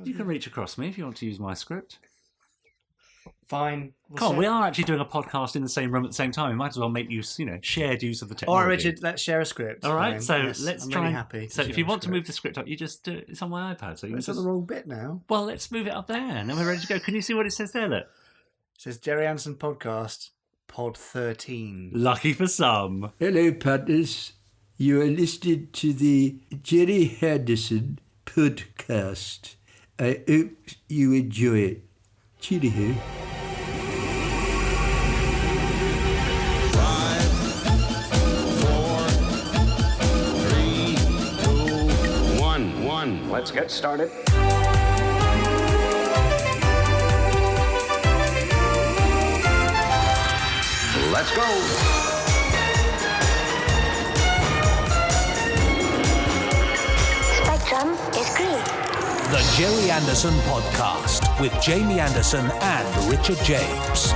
You can reach across me if you want to use my script. Fine. Come on, we are actually doing a podcast in the same room at the same time. We might as well make use, shared use of the technology. All right, Richard, let's share a script. All right, Fine. so Yes, let's I'm try. really happy. So if you want to move the script up, you just do it. It's on my iPad. So It's on the wrong bit now. Well, let's move it up there, and then we're ready to go. Can you see what it says there? Look. It says Gerry Anderson Podcast, Pod 13. Lucky for some. Hello, partners. You are listening to the Gerry Anderson Podcast. I hope you enjoy it. Cheerio. 5, 4, 3, 2, 1. Let's get started. Let's go. Spectrum is green. The Gerry Anderson Podcast with Jamie Anderson and Richard James.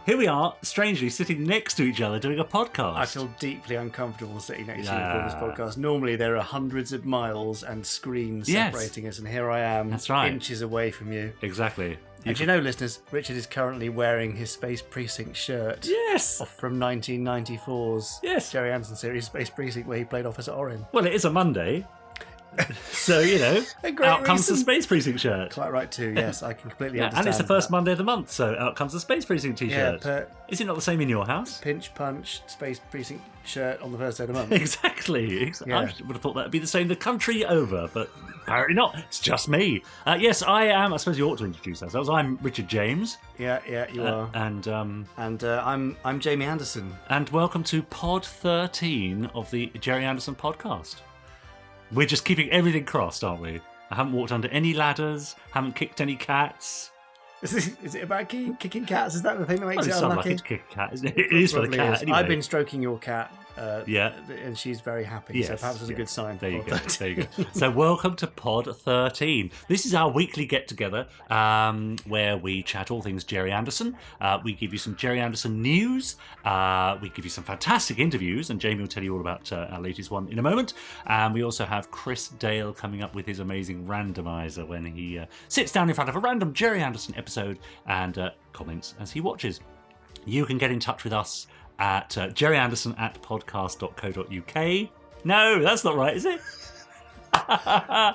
Here we are, strangely sitting next to each other doing a podcast. I feel deeply uncomfortable sitting next to you for this podcast. Normally there are hundreds of miles and screens separating us, and here I am, That's right. inches away from you. Exactly. And you know, listeners, Richard is currently wearing his Space Precinct shirt. Yes. From 1994's Gerry Anderson series, Space Precinct, where he played Officer Orin. Well, it is a Monday. So, out comes the Space Precinct shirt. Quite right too, yes, I can completely understand. And it's the first that. Monday of the month, so out comes the Space Precinct t-shirt. Yeah, is it not the same in your house? Pinch punch Space Precinct shirt on the first day of the month. Exactly. Yeah. I would have thought that would be the same the country over, but apparently not. It's just me. Yes, I am. I suppose you ought to introduce ourselves. I'm Richard James. Yeah, you are. And I'm Jamie Anderson. And welcome to Pod 13 of the Gerry Anderson Podcast. We're just keeping everything crossed, aren't we? I haven't walked under any ladders, haven't kicked any cats. Is it about kicking cats? Is that the thing that makes It it sounds unlucky? like it's kick a cat, isn't it? It is for the Probably cat, is. anyway. I've been stroking your cat, Yeah. and she's very happy, Yes, so perhaps it's a good sign. There you for go. Pod There you go. So welcome to Pod 13. This is our weekly get-together where we chat all things Gerry Anderson. We give you some Gerry Anderson news. We give you some fantastic interviews, and Jamie will tell you all about our latest one in a moment. And we also have Chris Dale coming up with his amazing randomizer when he sits down in front of a random Gerry Anderson episode and comments as he watches. You can get in touch with us at gerryanderson@podcast.co.uk. No, that's not right, is it?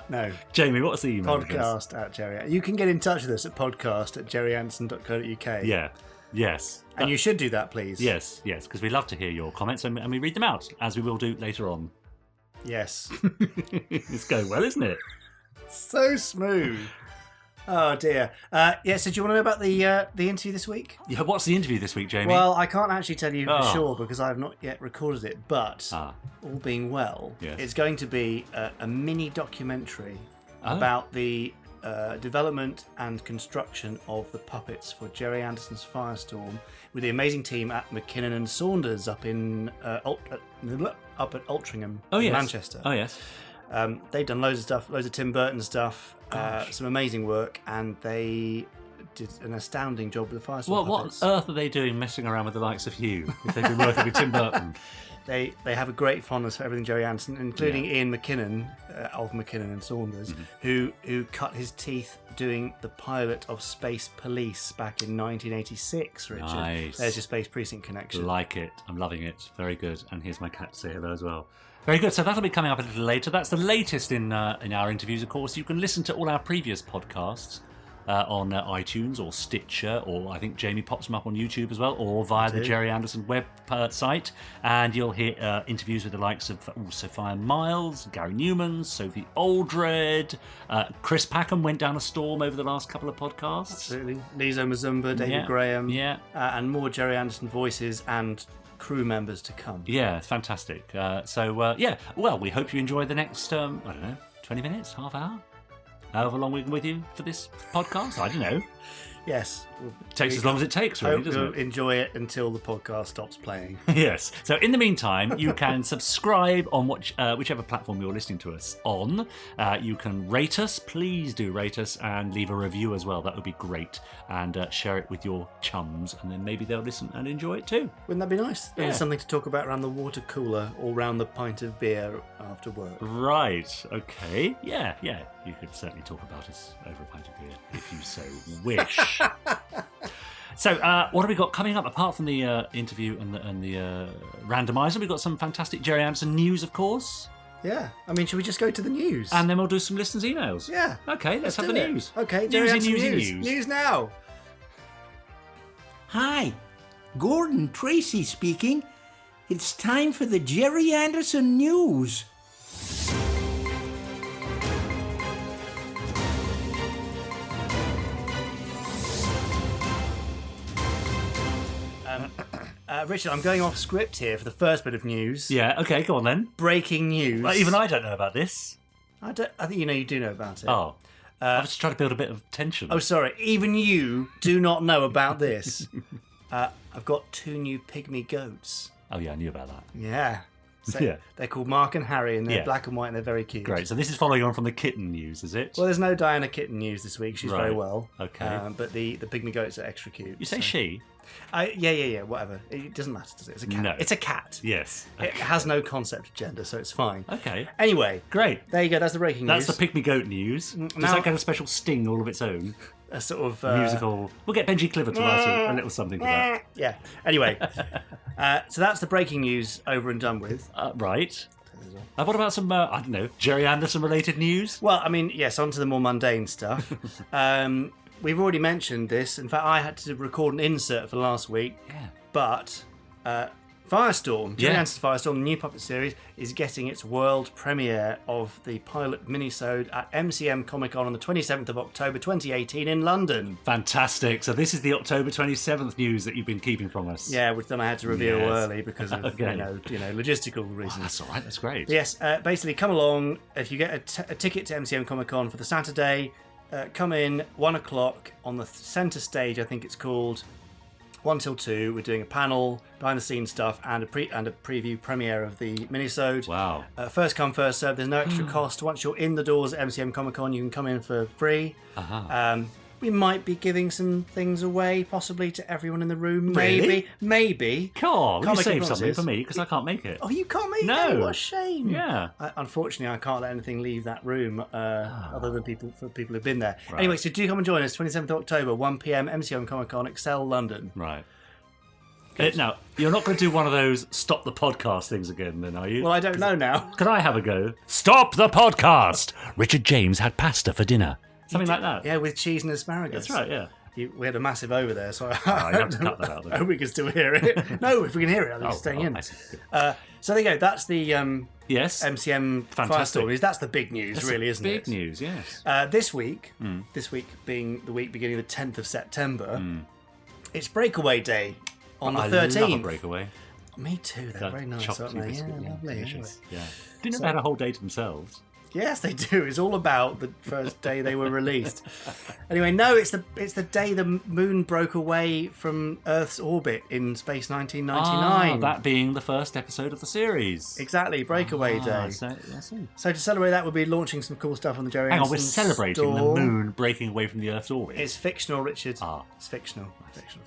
No. Jamie, what's the email address? Podcast at Gerry. You can get in touch with us at podcast@gerryanderson.co.uk. Yeah, yes. And you should do that, please. Yes, because we love to hear your comments and we read them out, as we will do later on. Yes. It's going well, isn't it? So smooth. Oh dear. So do you want to know about the interview this week? Yeah, what's the interview this week, Jamie? Well, I can't actually tell you for Oh. sure because I have not yet recorded it, but all being well, Yes. it's going to be a mini documentary about the development and construction of the puppets for Gerry Anderson's Firestorm with the amazing team at McKinnon Saunders up in up at Altrincham, Manchester. Oh, yes. They've done loads of stuff, loads of Tim Burton stuff, some amazing work, and they did an astounding job with the Firestorm puppets. What on earth are they doing messing around with the likes of you if they've been working with Tim Burton? They have a great fondness for everything Gerry Anderson, including Ian McKinnon of McKinnon Saunders, who cut his teeth doing the pilot of Space Police back in 1986, Richard. Nice. There's your Space Precinct connection. Like it. I'm loving it. Very good. And here's my cat to say hello as well. Very good. So that'll be coming up a little later. That's the latest in our interviews, of course. You can listen to all our previous podcasts on iTunes or Stitcher, or I think Jamie pops them up on YouTube as well, or via the Gerry Anderson web site. And you'll hear interviews with the likes of Sophia Miles, Gary Newman, Sophie Aldred. Chris Packham went down a storm over the last couple of podcasts. Absolutely. Lizo Mazumba, David Graham, and more Gerry Anderson voices and crew members to come. Yeah, fantastic. Well, we hope you enjoy the next, 20 minutes, half hour? However long we've been with you for this podcast, I don't know. Yes. Takes as long as it takes, really, Hope doesn't you'll it? enjoy it until the podcast stops playing. Yes. So in the meantime, you can subscribe on whichever platform you're listening to us on. You can rate us. Please do rate us and leave a review as well. That would be great. And share it with your chums, and then maybe they'll listen and enjoy it too. Wouldn't that be nice? Yeah. There's something to talk about around the water cooler or around the pint of beer after work. Right. Okay. Yeah. You could certainly talk about us over a pint of beer if you so wish. So, what have we got coming up apart from the interview and the randomizer? We've got some fantastic Gerry Anderson news, of course, Yeah. I mean, should we just go to the news? and then we'll do some listeners' emails. Yeah. Okay. Let's have do the it. news. Okay. Gerry Anderson news. News now. Hi, Gordon Tracy speaking. It's time for the Gerry Anderson news. Richard, I'm going off script here for the first bit of news. Yeah. Okay. Go on then. Breaking news. Well, even I don't know about this. I think you do know about it. Oh. I was just trying to build a bit of tension. Oh, sorry. Even you do not know about this. I've got 2 new pygmy goats. Oh yeah, I knew about that. Yeah. So Yeah. They're called Mark and Harry, and they're Yeah. black and white, and they're very cute. Great. So this is following on from the kitten news, is it? Well, there's no Diana Kitten news this week. She's very Right. well. Okay. But the pygmy goats are extra cute. You say so- she? Yeah. Whatever. It doesn't matter, does it? It's a cat. No. It's a cat. Yes. It has no concept of gender, so it's fine. Okay. Anyway, Great. there you go. That's the breaking That's news. the Pygmy Goat news. Does now- that get a special sting all of its own? A sort of Musical. We'll get Benji Cliver to write a little something for that. Yeah. Anyway, so that's the breaking news over and done with. Right. What about some, I don't know, Gerry Anderson related news? Well, I mean, yes, on to the more mundane stuff. We've already mentioned this. In fact, I had to record an insert for last week. Yeah. But Firestorm, Gerry Yeah. Anderson Firestorm, the new puppet series, is getting its world premiere of the pilot minisode at MCM Comic Con on the 27th of October 2018 in London. Fantastic. So this is the October 27th news that you've been keeping from us. Yeah, which then I had to reveal Yes. early because of Okay. you know logistical reasons. That's all right. That's great. Yes, basically come along. If you get a ticket to MCM Comic Con for the Saturday, come in 1 o'clock on the centre stage, I think it's called, 1 till 2. We're doing a panel, behind the scenes stuff, and a preview premiere of the minisode. Wow. First come, first served. There's no extra cost. Once you're in the doors at MCM Comic Con, you can come in for free. Uh-huh. We might be giving some things away, possibly to everyone in the room. Really? Maybe. Come on, will you Can't make save promises. something for me because I can't make it. Oh, you can't make No. it? What a shame. Yeah. Unfortunately, I can't let anything leave that room other than people who've been there. Right. Anyway, so do come and join us, 27th of October, 1 p.m, MCM Comic Con, Excel, London. Right. Now, you're not going to do one of those stop the podcast things again, then, are you? Well, I don't know now. Can I have a go? Stop the podcast! Richard James had pasta for dinner. Something like that. Yeah, with cheese and asparagus. That's right, yeah. We had a massive over there, so you have to cut that out, then. I hope we can still hear it. No, if we can hear it, I think it's staying in. I see. Good. So there you go. That's the Yes. MCM Fantastic. Firestorm. That's the big news, That's really, isn't big it? Big news, yes. This week being the week beginning the 10th of September, it's Breakaway Day on the 13th. I love a breakaway. Me too. They're very nice, aren't they? Yeah, lovely. Delicious. Yeah. Didn't know they had a whole day to themselves. Yes, they do. It's all about the first day they were released. Anyway, no, it's the day the moon broke away from Earth's orbit in space 1999. That being the first episode of the series. Exactly, Breakaway Day. So, I see. So to celebrate that, we'll be launching some cool stuff on the Gerry Hang on, Anderson we're celebrating store. the moon breaking away from the Earth's orbit. It's fictional, Richard. Ah. It's fictional. Fictional.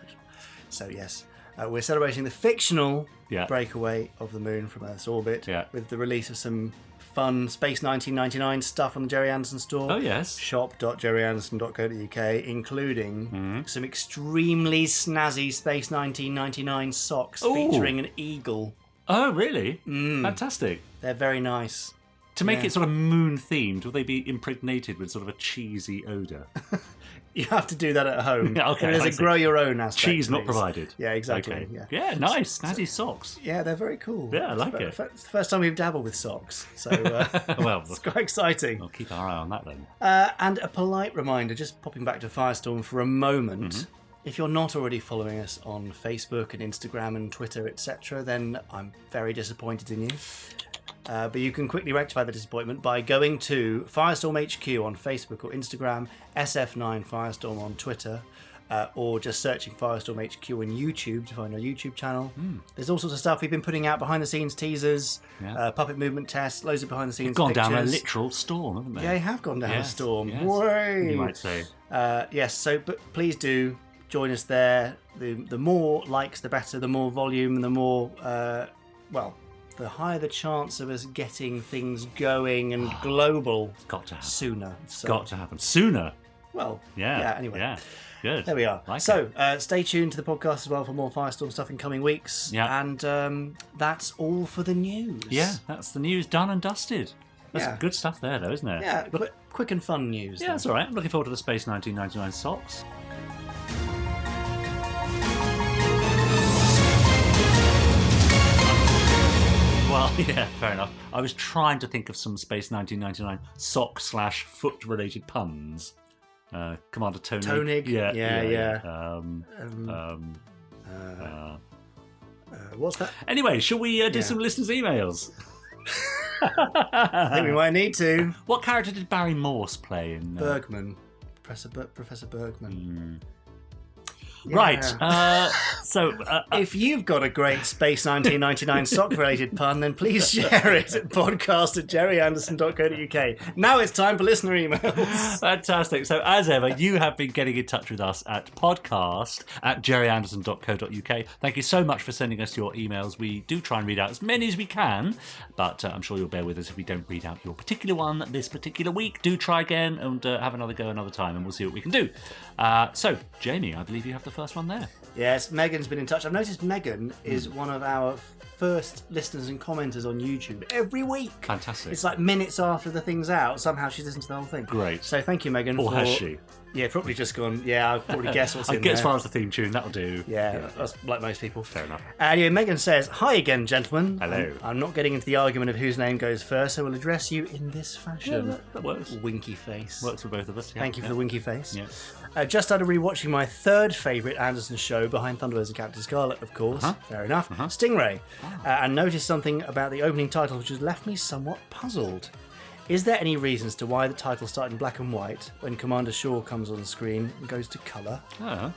So yes, we're celebrating the fictional breakaway of the moon from Earth's orbit with the release of some fun Space 1999 stuff on the Gerry Anderson store. Oh, yes. shop.gerryanderson.co.uk, including some extremely snazzy Space 1999 socks featuring an eagle. Oh, really? Fantastic. They're very nice. To make it sort of moon themed, will they be impregnated with sort of a cheesy odour? You have to do that at home. Yeah, okay, There's I a see. grow your own aspect. Cheese not please. provided. Yeah, exactly. Okay. Yeah. Nice. Snazzy socks. Yeah, they're very cool. Yeah, I like it. It's the first time we've dabbled with socks, so Well, it's quite exciting. we'll keep our eye on that then. And a polite reminder, just popping back to Firestorm for a moment. If you're not already following us on Facebook and Instagram and Twitter, etc., then I'm very disappointed in you. But you can quickly rectify the disappointment by going to Firestorm HQ on Facebook or Instagram, SF9 Firestorm on Twitter. or just searching Firestorm HQ on YouTube to find our YouTube channel. There's all sorts of stuff we've been putting out, behind the scenes teasers, puppet movement tests, loads of behind the scenes Gone pictures. down a literal storm, haven't they? Yeah, they have gone down a storm. Yes. Way. You might say. Yes, so but please do join us there. The more likes, the better. The more volume, and the more the higher the chance of us getting things going and global. It's got to happen. Sooner. It's got to happen sooner. Well, Yeah. Anyway. Yeah. Good. There we are. Like So, stay tuned to the podcast as well for more Firestorm stuff in coming weeks. Yeah. And that's all for the news. Yeah, that's the news done and dusted. That's Yeah. good stuff there, though, isn't it? Yeah, quick and fun news. Yeah, though. that's all right. I'm looking forward to the Space 1999 socks. Well, yeah, fair enough. I was trying to think of some Space 1999 sock/foot related puns. Commander Tonig. Tonig. Yeah. What's that? Anyway, shall we do some listeners' emails? I think we might need to. What character did Barry Morse play in? Bergman. Professor Bergman. Right. If you've got a great Space 1999 sock-related pun, then please share it at podcast@gerryanderson.co.uk. Now it's time for listener emails. Fantastic. So, as ever, you have been getting in touch with us at podcast@gerryanderson.co.uk. Thank you so much for sending us your emails. We do try and read out as many as we can, but I'm sure you'll bear with us if we don't read out your particular one this particular week. Do try again and have another go another time, and we'll see what we can do. So, Jamie, I believe you have the first one there. Yes, Megan's been in touch. I've noticed Megan is one of our first listeners and commenters on YouTube every week. Fantastic. It's like minutes after the thing's out. Somehow she's listened to the whole thing. Great. So thank you, Megan. Or has she? Yeah, probably just gone, I've probably guessed what's I'll in get there. as far as the theme tune, that'll do. Yeah, that's like most people. Fair enough. Anyway, Megan says, "Hi again, gentlemen. Hello. I'm not getting into the argument of whose name goes first, so we'll address you in this fashion." Yeah, that works. Winky face. Works for both of us. Yeah. Thank you for the winky face. Yeah. Just started rewatching my third favourite Anderson show, behind Thunderbirds and Captain Scarlet, of course. Fair enough. Stingray. And noticed something about the opening title which has left me somewhat puzzled. Is there any reason as to why the title started in black and white when Commander Shaw comes on the screen and goes to colour? Oh.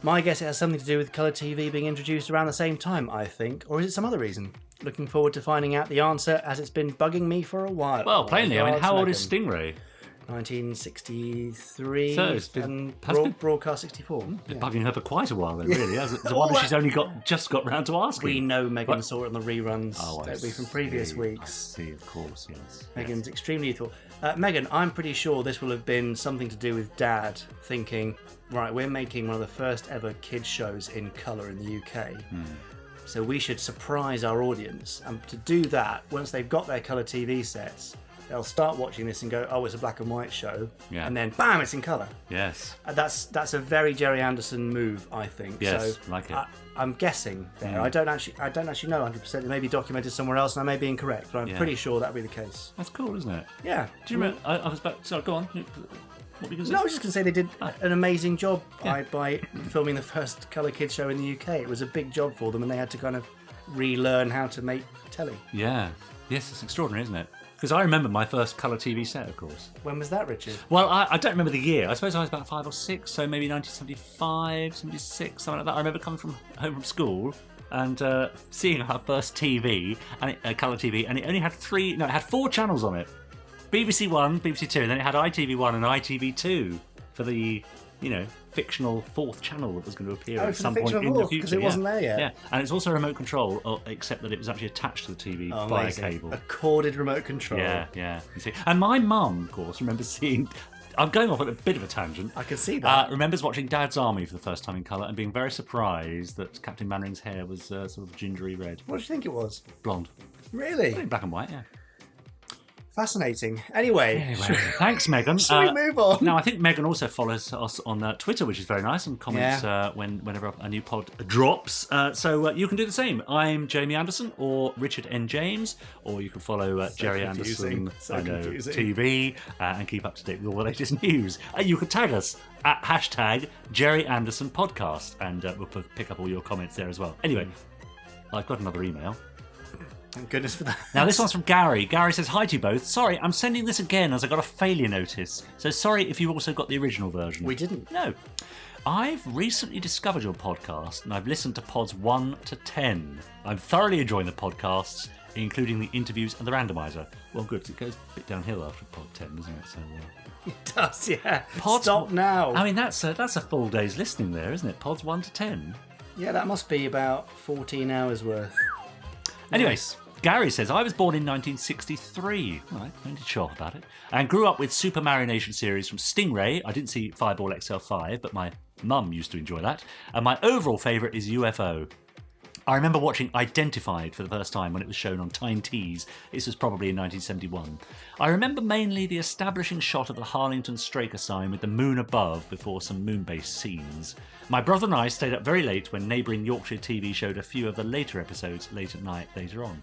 My guess it has something to do with colour TV being introduced around the same time, I think. Or is it some other reason? Looking forward to finding out the answer, as it's been bugging me for a while. Well, plainly, I mean, how old is Megan. Stingray? 1963 So it's been- and has been- broadcast 64. Been bugging her for quite a while then, really. It's a wonder she's only just got round to asking. We know Megan What? saw it on the reruns, I don't we, from previous see. weeks. I see, of course, yes. Megan's extremely youthful. Megan, I'm pretty sure this will have been something to do with Dad thinking, right, we're making one of the first ever kids shows in colour in the UK. So we should surprise our audience. And to do that, once they've got their colour TV sets, they'll start watching this and go, oh, it's a black and white show. Yeah. And then, bam, it's in colour. Yes. That's a very Gerry Anderson move, I think. Yes, so like it. I'm guessing there. I don't actually know 100%. It may be documented somewhere else, and I may be incorrect, but I'm Yeah. pretty sure that'd be the case. That's cool, isn't it? Yeah. Do you remember? I was about. Sorry, go on. What were you going to say? No, I was just going to say they did an amazing job by filming the first colour kids show in the UK. It was a big job for them, and they had to kind of relearn how to make telly. Yeah. Yes, it's extraordinary, isn't it? Because I remember my first colour TV set, of course. When was that, Richard? Well, I don't remember the year. I suppose I was about 5 or 6, so maybe 1975, 76, something like that. I remember coming home from school and seeing our first TV, and colour TV, and it only had it had 4 channels on it. BBC One, BBC Two, and then it had ITV1 and ITV2 for the, fictional 4th channel that was going to appear at some point in the future. Because it wasn't there yet. Yeah, and it's also remote control, except that it was actually attached to the TV by a Amazing. cable. A corded remote control. Yeah. You see, and my mum, of course, remembers seeing. I'm going off on a bit of a tangent. I can see that. Remembers watching Dad's Army for the first time in colour and being very surprised that Captain Mannering's hair was sort of gingery red, What do you think it was? blonde, Really? black and white. Yeah. Fascinating. Anyway, Thanks, Megan. shall we move on? Now, I think Megan also follows us on Twitter, which is very nice, and comments whenever a new pod drops. So you can do the same. I'm Jamie Anderson or Richard N. James, or you can follow Gerry confusing. Anderson So confusing. TV and keep up to date with all the latest news. You can tag us at hashtag Gerry Anderson Podcast, and we'll pick up all your comments there as well. Anyway, I've got another email. Thank goodness for that. Now, this one's from Gary. Gary says, "Hi to you both. Sorry, I'm sending this again as I got a failure notice. So sorry if you also got the original version." We didn't. No. I've recently discovered your podcast and I've listened to pods 1 to 10. I'm thoroughly enjoying the podcasts, including the interviews and the randomizer. Well, good, 'cause it goes a bit downhill after pod 10, doesn't it? So, It does, yeah. Pods, Stop now. I mean, that's a full day's listening there, isn't it? Pods 1 to 10. Yeah, that must be about 14 hours worth. Anyways, Gary says, "I was born in 1963. Right, I need to show off about it. And grew up with Super Mario Nation series from Stingray. I didn't see Fireball XL5, but my mum used to enjoy that. And my overall favourite is UFO. I remember watching Identified for the first time when it was shown on Tyne Tees. This was probably in 1971. I remember mainly the establishing shot of the Harlington Straker sign with the moon above before some moon-based scenes. My brother and I stayed up very late when neighbouring Yorkshire TV showed a few of the later episodes late at night later on.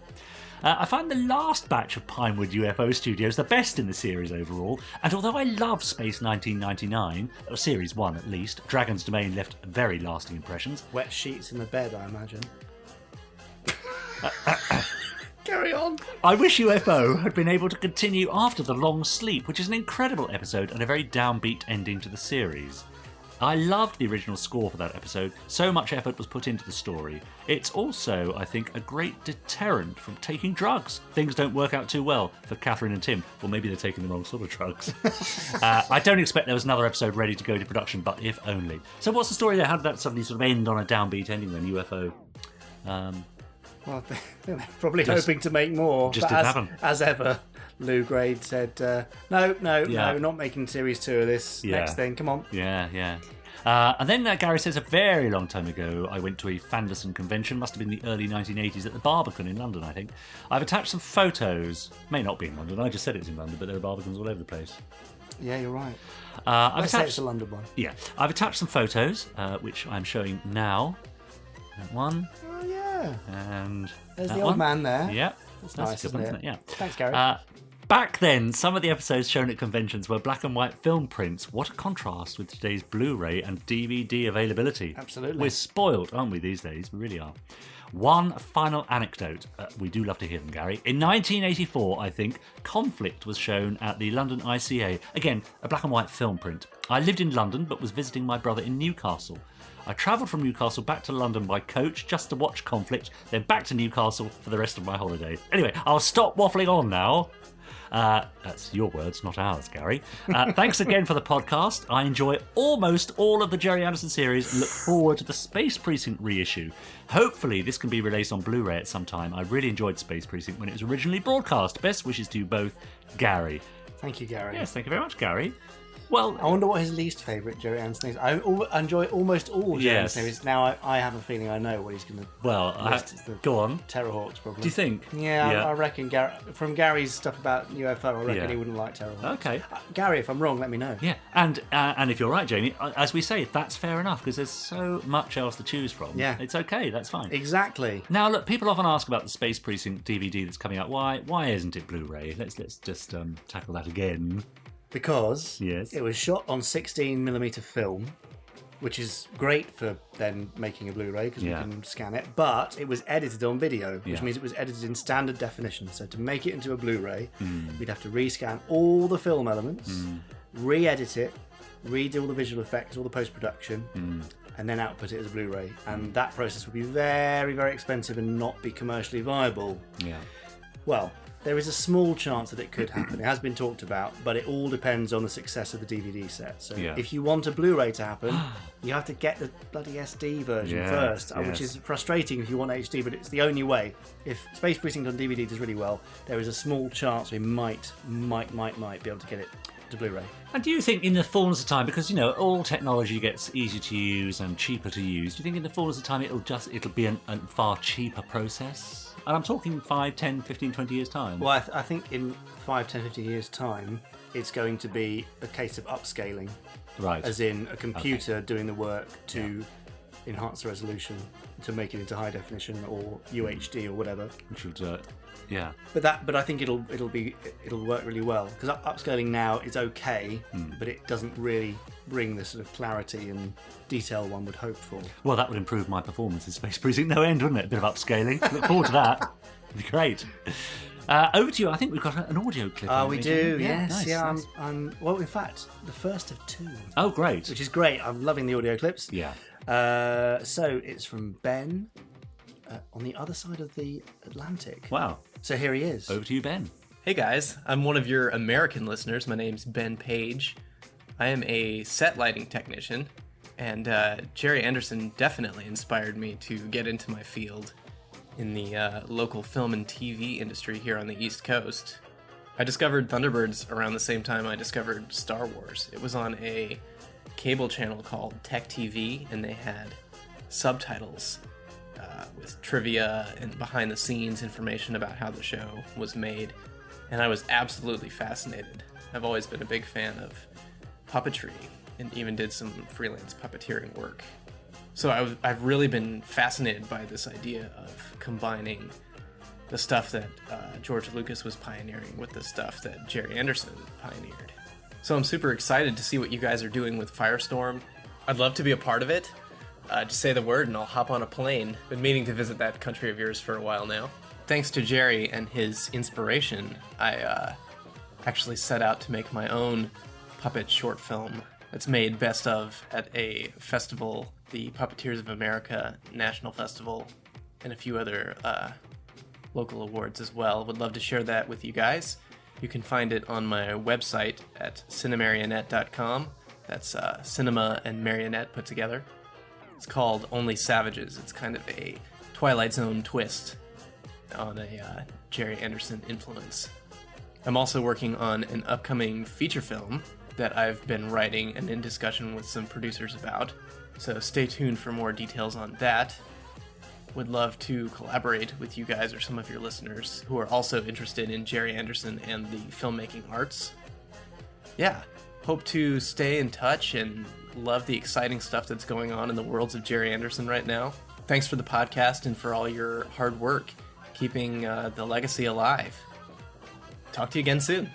I find the last batch of Pinewood UFO Studios the best in the series overall, and although I love Space 1999, or Series 1 at least, Dragon's Domain left very lasting impressions. Wet sheets in the bed, I imagine. Carry on. I wish UFO had been able to continue after the long sleep, which is an incredible episode and a very downbeat ending to the series. I loved the original score for that episode. So much effort was put into the story. It's also, I think, a great deterrent from taking drugs. Things don't work out too well for Catherine and Tim. Well, maybe they're taking the wrong sort of drugs. I don't expect there was another episode ready to go to production, but if only. So what's the story there? How did that suddenly sort of end on a downbeat ending then, UFO? Well, they're probably hoping to make more. Just but didn't happen. As ever, Lou Grade said, no, not making series 2 of this. Yeah. Next thing, come on. Yeah. And then Gary says, a very long time ago, I went to a Fanderson convention, must have been the early 1980s, at the Barbican in London, I think. I've attached some photos. May not be in London, I just said it's in London, but there are Barbicans all over the place. Yeah, you're right. I've say it's a London one. Yeah, I've attached some photos, which I'm showing now. That one. Oh, yeah. And there's that the old one. man there. Yeah. That's nice, isn't it? Yeah. Thanks, Gary. Back then, some of the episodes shown at conventions were black and white film prints. What a contrast with today's Blu-ray and DVD availability. Absolutely. We're spoiled, aren't we, these days? We really are. One final anecdote. We do love to hear them, Gary. In 1984, I think, Conflict was shown at the London ICA. Again, a black and white film print. I lived in London, but was visiting my brother in Newcastle. I travelled from Newcastle back to London by coach just to watch Conflict, then back to Newcastle for the rest of my holiday. Anyway, I'll stop waffling on now. That's your words, not ours, Gary. Thanks again for the podcast. I enjoy almost all of the Gerry Anderson series and look forward to the Space Precinct reissue. Hopefully this can be released on Blu-ray at some time. I really enjoyed Space Precinct when it was originally broadcast. Best wishes to you both, Gary. Thank you, Gary. Yes, thank you very much, Gary. Well, I wonder what his least favourite Gerry Anderson is. I enjoy almost all Gerry Anderson series. Now I have a feeling I know what he's going to. Well, go on. Terrahawks, probably. Do you think? Yeah. I reckon from Gary's stuff about UFO, I reckon he wouldn't like Terrahawks. Okay. Gary, if I'm wrong, let me know. Yeah, and if you're right, Jamie, as we say, that's fair enough because there's so much else to choose from. Yeah. It's okay. That's fine. Exactly. Now, look, people often ask about the Space Precinct DVD that's coming out. Why isn't it Blu-ray? Let's just tackle that again. Because Yes. it was shot on 16mm film, which is great for then making a Blu-ray because we can scan it, but it was edited on video, which means it was edited in standard definition. So to make it into a Blu-ray, we'd have to rescan all the film elements, re-edit it, redo all the visual effects, all the post-production, and then output it as a Blu-ray. And that process would be very, very expensive and not be commercially viable. Yeah. Well, there is a small chance that it could happen. It has been talked about, but it all depends on the success of the DVD set. So if you want a Blu-ray to happen, you have to get the bloody SD version first, which is frustrating if you want HD, but it's the only way. If Space Precinct on DVD does really well, there is a small chance we might be able to get it to Blu-ray. And do you think in the fullness of time, because, all technology gets easier to use and cheaper to use, do you think in the fullness of time it'll be a far cheaper process? And I'm talking 5, 10, 15, 20 years' time. Well, I think in 5, 10, 15 years' time, it's going to be a case of upscaling. Right. As in a computer doing the work to enhance the resolution, to make it into high definition or UHD or whatever. Which would, yeah. But I think it'll work really well because upscaling now is okay, but it doesn't really bring the sort of clarity and detail one would hope for. Well, that would improve my performance in Space Precinct no end, wouldn't it? A bit of upscaling. Look forward to that. Great. Over to you. I think we've got an audio clip. We do, yes. Nice, yeah, nice. I'm. Well, in fact, the first of two. Oh, great. Which is great. I'm loving the audio clips. Yeah. So it's from Ben on the other side of the Atlantic. Wow. So here he is. Over to you, Ben. Hey guys, I'm one of your American listeners. My name's Ben Page. I am a set lighting technician, and Gerry Anderson definitely inspired me to get into my field in the local film and TV industry here on the East Coast. I discovered Thunderbirds around the same time I discovered Star Wars. It was on a cable channel called Tech TV, and they had subtitles with trivia and behind the scenes information about how the show was made. And I was absolutely fascinated. I've always been a big fan of puppetry and even did some freelance puppeteering work. So I've really been fascinated by this idea of combining the stuff that George Lucas was pioneering with the stuff that Gerry Anderson pioneered. So I'm super excited to see what you guys are doing with Firestorm. I'd love to be a part of it. Just say the word and I'll hop on a plane. Been meaning to visit that country of yours for a while now. Thanks to Gerry and his inspiration, I actually set out to make my own puppet short film that's made best of at a festival, the Puppeteers of America National Festival, and a few other local awards as well. Would love to share that with you guys. You can find it on my website at cinemarionette.com. That's cinema and marionette put together. It's called Only Savages. It's kind of a Twilight Zone twist on a Gerry Anderson influence. I'm also working on an upcoming feature film that I've been writing and in discussion with some producers about, so stay tuned for more details on that. Would love to collaborate with you guys or some of your listeners who are also interested in Gerry Anderson and the filmmaking arts. Yeah, hope to stay in touch and love the exciting stuff that's going on in the worlds of Gerry Anderson right now. Thanks for the podcast and for all your hard work keeping the legacy alive. Talk to you again soon.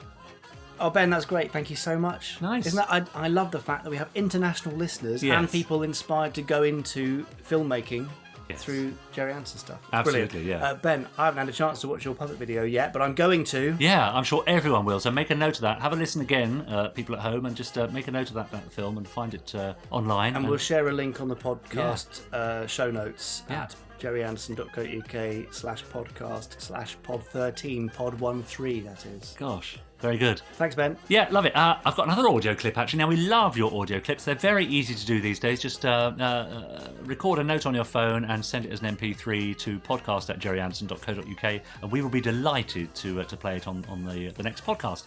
Oh, Ben, that's great. Thank you so much. Nice. Isn't that? I love the fact that we have international listeners and people inspired to go into filmmaking through Gerry Anderson stuff. It's Absolutely, brilliant. yeah. Ben, I haven't had a chance to watch your puppet video yet, but I'm going to. Yeah, I'm sure everyone will. So make a note of that. Have a listen again, people at home, and just make a note of that film and find it online. And we'll share a link on the podcast show notes at gerryanderson.co.uk/podcast/pod13, pod13, that is. Gosh, very good. Thanks, Ben. Yeah, love it. I've got another audio clip, actually. Now, we love your audio clips. They're very easy to do these days. Just record a note on your phone and send it as an MP3 to podcast@gerryanderson.co.uk, and we will be delighted to play it on the next podcast.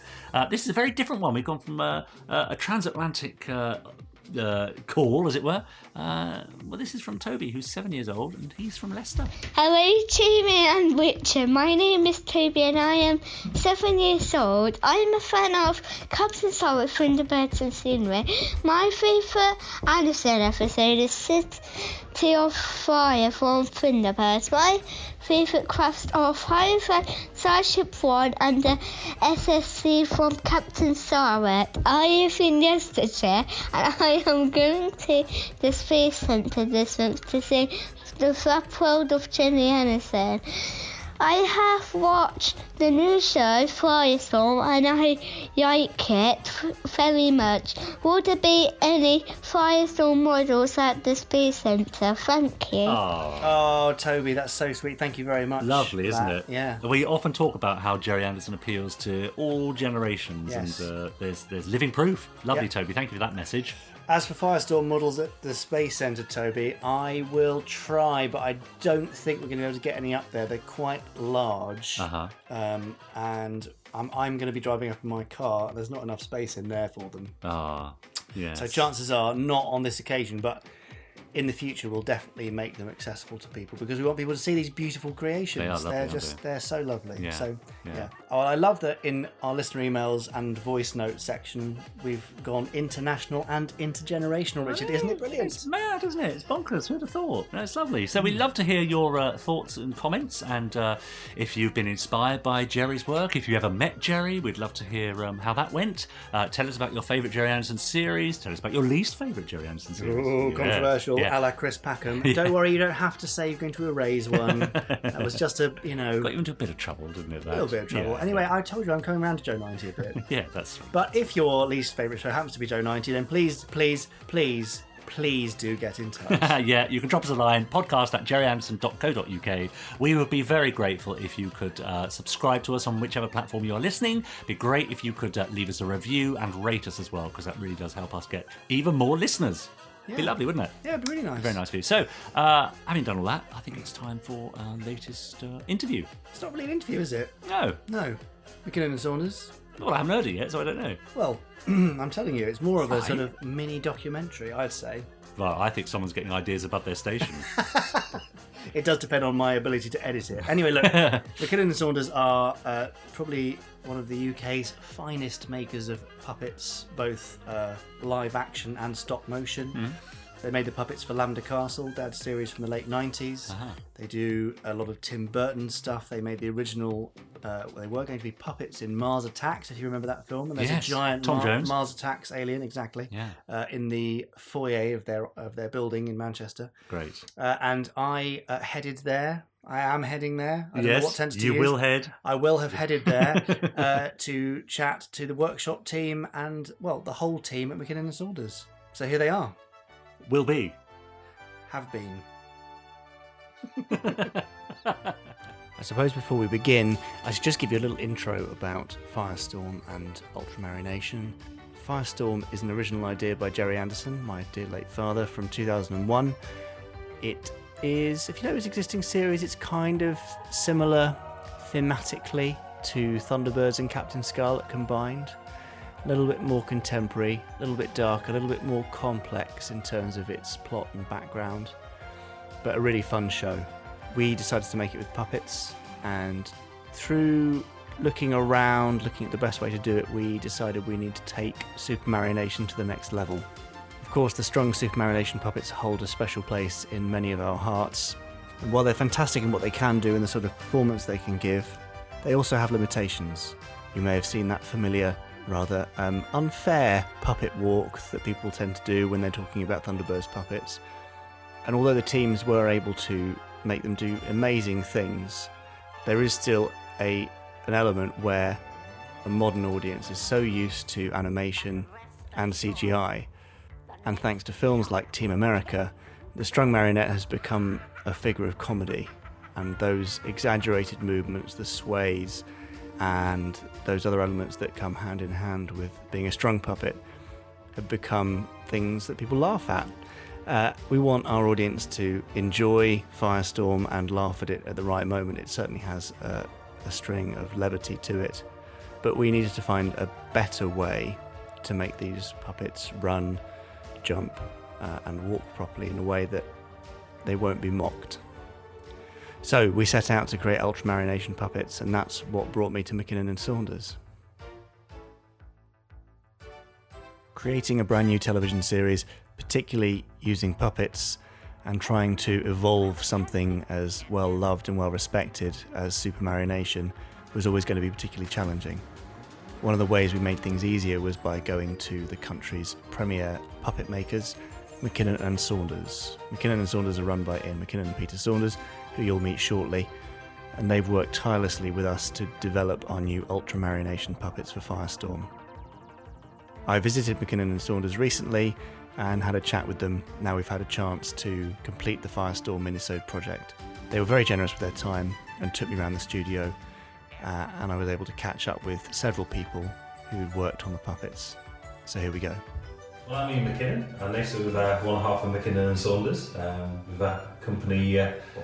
This is a very different one. We've gone from a transatlantic call, as it were. Well, this is from Toby, who's 7 years old, and he's from Leicester. Hello, Jamie and Richard. My name is Toby, and I am 7 years old. I am a fan of Captain Saunders from the Birds and Scenery. My favourite Anderson episode is City of Fire from Thunderbirds. My favourite crafts are Firefly, Starship One, and the SSC from Captain Saunders. I live in Leicestershire, and I am going to the Space Centre this month to see the Flap World of Gerry Anderson. I have watched the new show Firestorm and I like it very much. Will there be any Firestorm models at the Space Centre? Thank you. Oh, Toby, that's so sweet. Thank you very much. Lovely, isn't it? Yeah. We often talk about how Gerry Anderson appeals to all generations, Yes. and there's living proof. Lovely, Toby. Thank you for that message. As for Firestorm models at the Space Centre, Toby, I will try, but I don't think we're going to be able to get any up there. They're quite large, and I'm going to be driving up in my car. There's not enough space in there for them. Yeah. So chances are not on this occasion, but in the future we'll definitely make them accessible to people because we want people to see these beautiful creations. They are lovely, they're so lovely. Yeah. So Yeah. Oh, I love that in our listener emails and voice note section we've gone international and intergenerational, Richard. Isn't it brilliant? It's mad, isn't it? It's bonkers. Who'd have thought? No, it's lovely. So we'd love to hear your thoughts and comments, and if you've been inspired by Gerry's work, if you ever met Gerry, we'd love to hear how that went. Tell us about your favourite Gerry Anderson series. Tell us about your least favourite Gerry Anderson series. Ooh, controversial. Yeah. a la Chris Packham. Don't worry, you don't have to say you're going to erase one. That was just a, Got you into a bit of trouble, didn't it? a little bit of trouble. Yeah. Anyway, I told you I'm coming around to Joe 90 a bit. Yeah, that's. But if your least favourite show happens to be Joe 90, then please do get in touch. Yeah, you can drop us a line, podcast@gerryanderson.co.uk. We would be very grateful if you could subscribe to us on whichever platform you're listening. It'd be great if you could leave us a review and rate us as well, because that really does help us get even more listeners. It'd be lovely, wouldn't it? Yeah, it'd be really nice. Very nice of you. So, having done all that, I think it's time for our latest interview. It's not really an interview, is it? No. McKinnon and Saunders. Well, I haven't heard it yet, so I don't know. Well, I'm telling you, it's more of a Fine. sort of mini documentary, I'd say. Well, I think someone's getting ideas above their station. It does depend on my ability to edit it. Anyway, look, McKinnon and Saunders are probably one of the UK's finest makers of puppets, both live action and stop motion. Mm-hmm. They made the puppets for Lambda Castle, Dad's series from the late 90s. Uh-huh. They do a lot of Tim Burton stuff. They made the original, they were going to be puppets in Mars Attacks, if you remember that film. And there's Yes, a giant Tom Jones. Mars Attacks alien, exactly, Yeah. in the foyer of their building in Manchester. Great. And I headed there. I am heading there. I don't Yes, know what tense to you use. will head. I will have headed there to chat to the workshop team and, well, the whole team at McKinnon and Saunders. So here they are. Will be. Have been. I suppose before we begin, I should just give you a little intro about Firestorm and Ultramarination. Firestorm is an original idea by Gerry Anderson, my dear late father, from 2001. It is, if you know his existing series, it's kind of similar thematically to Thunderbirds and Captain Scarlet combined. A little bit more contemporary, a little bit dark, a little bit more complex in terms of its plot and background, but a really fun show. We decided to make it with puppets, and through looking around, looking at the best way to do it, we decided we need to take Supermarination to the next level. Of course, the strong Supermarination puppets hold a special place in many of our hearts, and while they're fantastic in what they can do and the sort of performance they can give, they also have limitations. You may have seen that familiar, rather unfair puppet walk that people tend to do when they're talking about Thunderbirds puppets. And although the teams were able to make them do amazing things, there is still an element where a modern audience is so used to animation and CGI, and thanks to films like Team America, the strung marionette has become a figure of comedy, and those exaggerated movements, the sways, and those other elements that come hand in hand with being a strung puppet have become things that people laugh at. We want our audience to enjoy Firestorm and laugh at it at the right moment. It certainly has a string of levity to it, but we needed to find a better way to make these puppets run, jump, and walk properly in a way that they won't be mocked. So we set out to create Ultramarination puppets, and that's what brought me to McKinnon and Saunders. Creating a brand new television series, particularly using puppets, and trying to evolve something as well loved and well respected as Supermarination was always going to be particularly challenging. One of the ways we made things easier was by going to the country's premier puppet makers, McKinnon and Saunders. McKinnon and Saunders are run by Ian McKinnon and Peter Saunders, who you'll meet shortly, and they've worked tirelessly with us to develop our new Ultramarination puppets for Firestorm. I visited McKinnon and Saunders recently and had a chat with them. Now we've had a chance to complete the Firestorm minisode project. They were very generous with their time and took me around the studio, and I was able to catch up with several people who'd worked on the puppets. So here we go. Well, I'm Ian McKinnon, and next to one half of McKinnon and Saunders. We've a company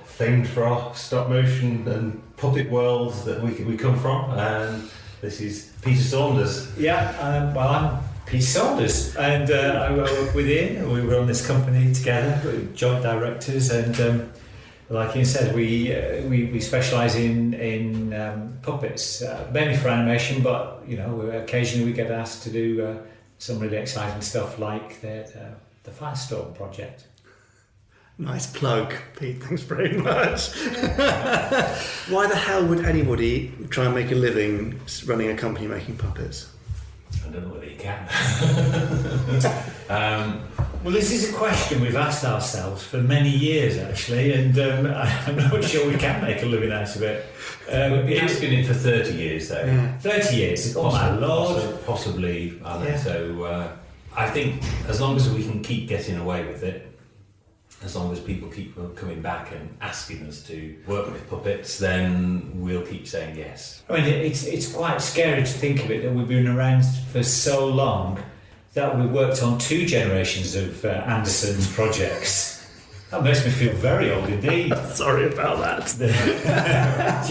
famed for our stop motion and puppet worlds that we come from, and this is Peter Saunders. Yeah, well, I'm Peter Saunders, and I work with Ian. We run this company together, we're joint directors, and like Ian said, we specialise in puppets, mainly for animation, but you know, occasionally we get asked to do some really exciting stuff like the Firestorm project. Nice plug, Pete. Thanks very much. Why the hell would anybody try and make a living running a company making puppets? I don't know whether you can. Well, this is a question we've asked ourselves for many years, actually, and I'm not sure we can make a living out of it. It's been in for 30 years, though. Yeah. 30 years, oh my lord. Possibly, so I think as long as we can keep getting away with it, as long as people keep coming back and asking us to work with puppets, then we'll keep saying yes. I mean, it's quite scary to think of it that we've been around for so long that we worked on 2 generations of Anderson's projects. That makes me feel very old indeed. Sorry about that. Do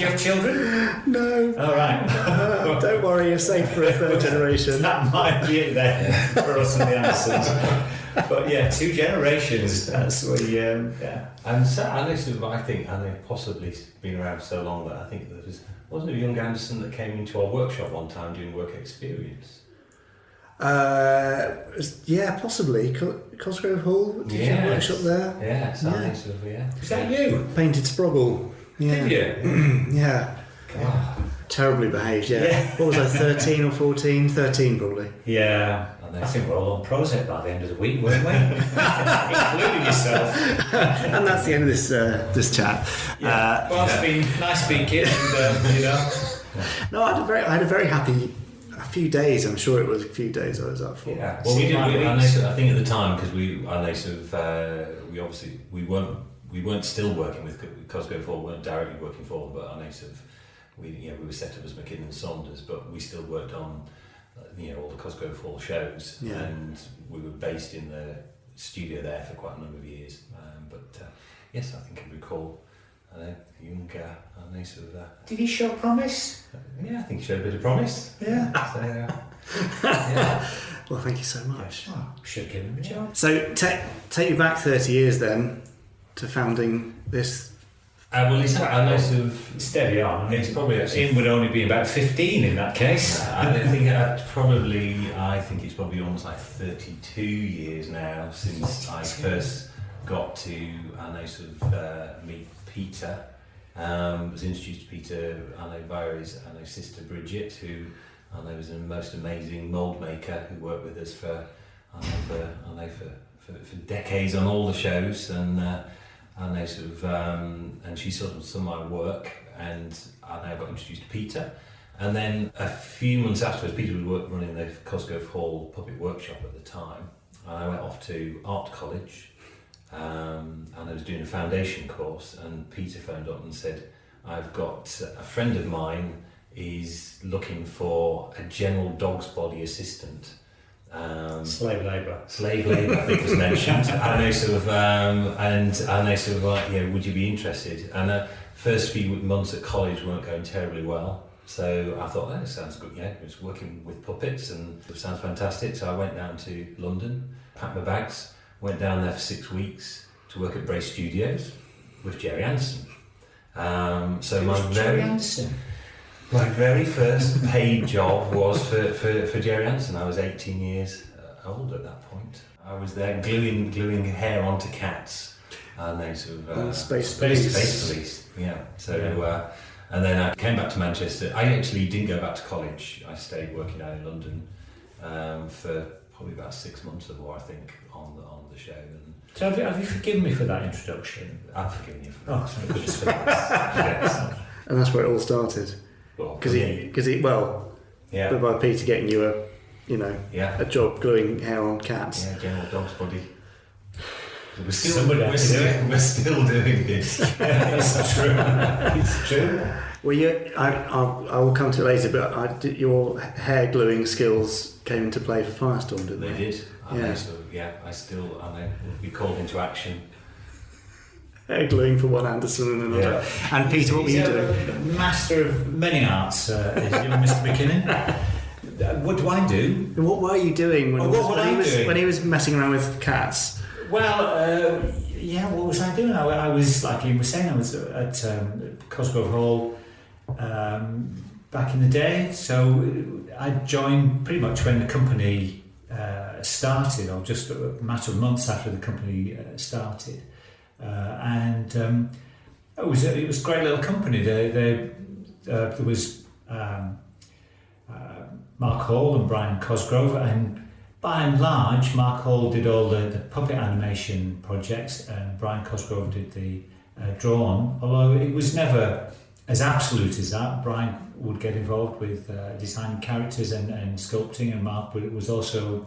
you have children? No. All right. Don't worry, you're safe for a third generation. That might be it then for us and the Andersons. But yeah, 2 generations. That's what. Yeah. And so, I think, and they've possibly been around for so long that I think there wasn't a young Anderson that came into our workshop one time doing work experience. Yeah, possibly. Cosgrove Hall. Did you have a workshop there? Yeah. So Is that you? Painted Sproggle. Yeah. Did you? Yeah. God. Terribly behaved. Yeah. What was I? 13 or 14? 13 probably. Yeah. I think we're all on Prozac by the end of the week, weren't we? Including yourself. And that's the end of this chat. Yeah. Well, it's been nice speaking, and No, I had a very happy. A few days, I'm sure it was a few days I was up for. Yeah. Well, we did. I think at the time because we weren't still working with Cosgrove Hall, weren't directly working for them, but we were set up as McKinnon Saunders, but we still worked on all the Cosgrove Hall shows, and we were based in the studio there for quite a number of years. Yes, I think I recall. Young Did he show promise? Yeah, I think he showed a bit of promise. Yeah. So, Well, thank you so much. Oh, should give him a job. So take you back 30 years then to founding this. Well, it's Steady on. It's probably actually. Ian would only be about 15 in that case. I think it's probably almost like 32 years now since I first got to meet Peter. Was introduced to Peter via his sister Bridget, who was a most amazing mould maker who worked with us for decades on all the shows, and she saw some of my work, and I got introduced to Peter. And then a few months afterwards, Peter was running the Cosgrove Hall Puppet Workshop at the time, and I went off to art college. And I was doing a foundation course, and Peter phoned up and said, I've got a friend of mine is looking for a general dog's body assistant. Slave labour, I think was mentioned. And they would you be interested? And the first few months at college weren't going terribly well. So I thought, that sounds good, it's working with puppets and it sounds fantastic. So I went down to London, packed my bags, went down there for 6 weeks to work at Bray Studios with Gerry Anderson. My very first paid job was for Gerry Anderson. I was 18 years old at that point. I was there gluing hair onto cats, and they Space Police. Yeah. And then I came back to Manchester. I actually didn't go back to college. I stayed working out in London for probably about 6 months or more, I think, on the show. So have you forgiven me for that introduction? I've forgiven you for that. Thank goodness for that. Yes. And that's where it all started. Because by Peter getting you a job gluing hair on cats. Yeah, general dog's body. We're still doing this. It's true. It's true. Well, I will come to it later, but your hair gluing skills came into play for Firestorm, didn't they? They did. I will be called into action. Hair gluing for one Anderson and another. Yeah. And Peter, what were you doing? Master of many arts, is Mr. McKinnon. What do I do? What were you doing when he was messing around with cats? Well, what was I doing? I was, like Ian was saying, I was at Cosgrove Hall back in the day. So I joined pretty much when the company started, or just a matter of months after the company started. It was a great little company. There was Mark Hall and Brian Cosgrove, and by and large, Mark Hall did all the puppet animation projects, and Brian Cosgrove did the drawn, although it was never as absolute as that. Brian would get involved with designing characters and sculpting, and Mark was also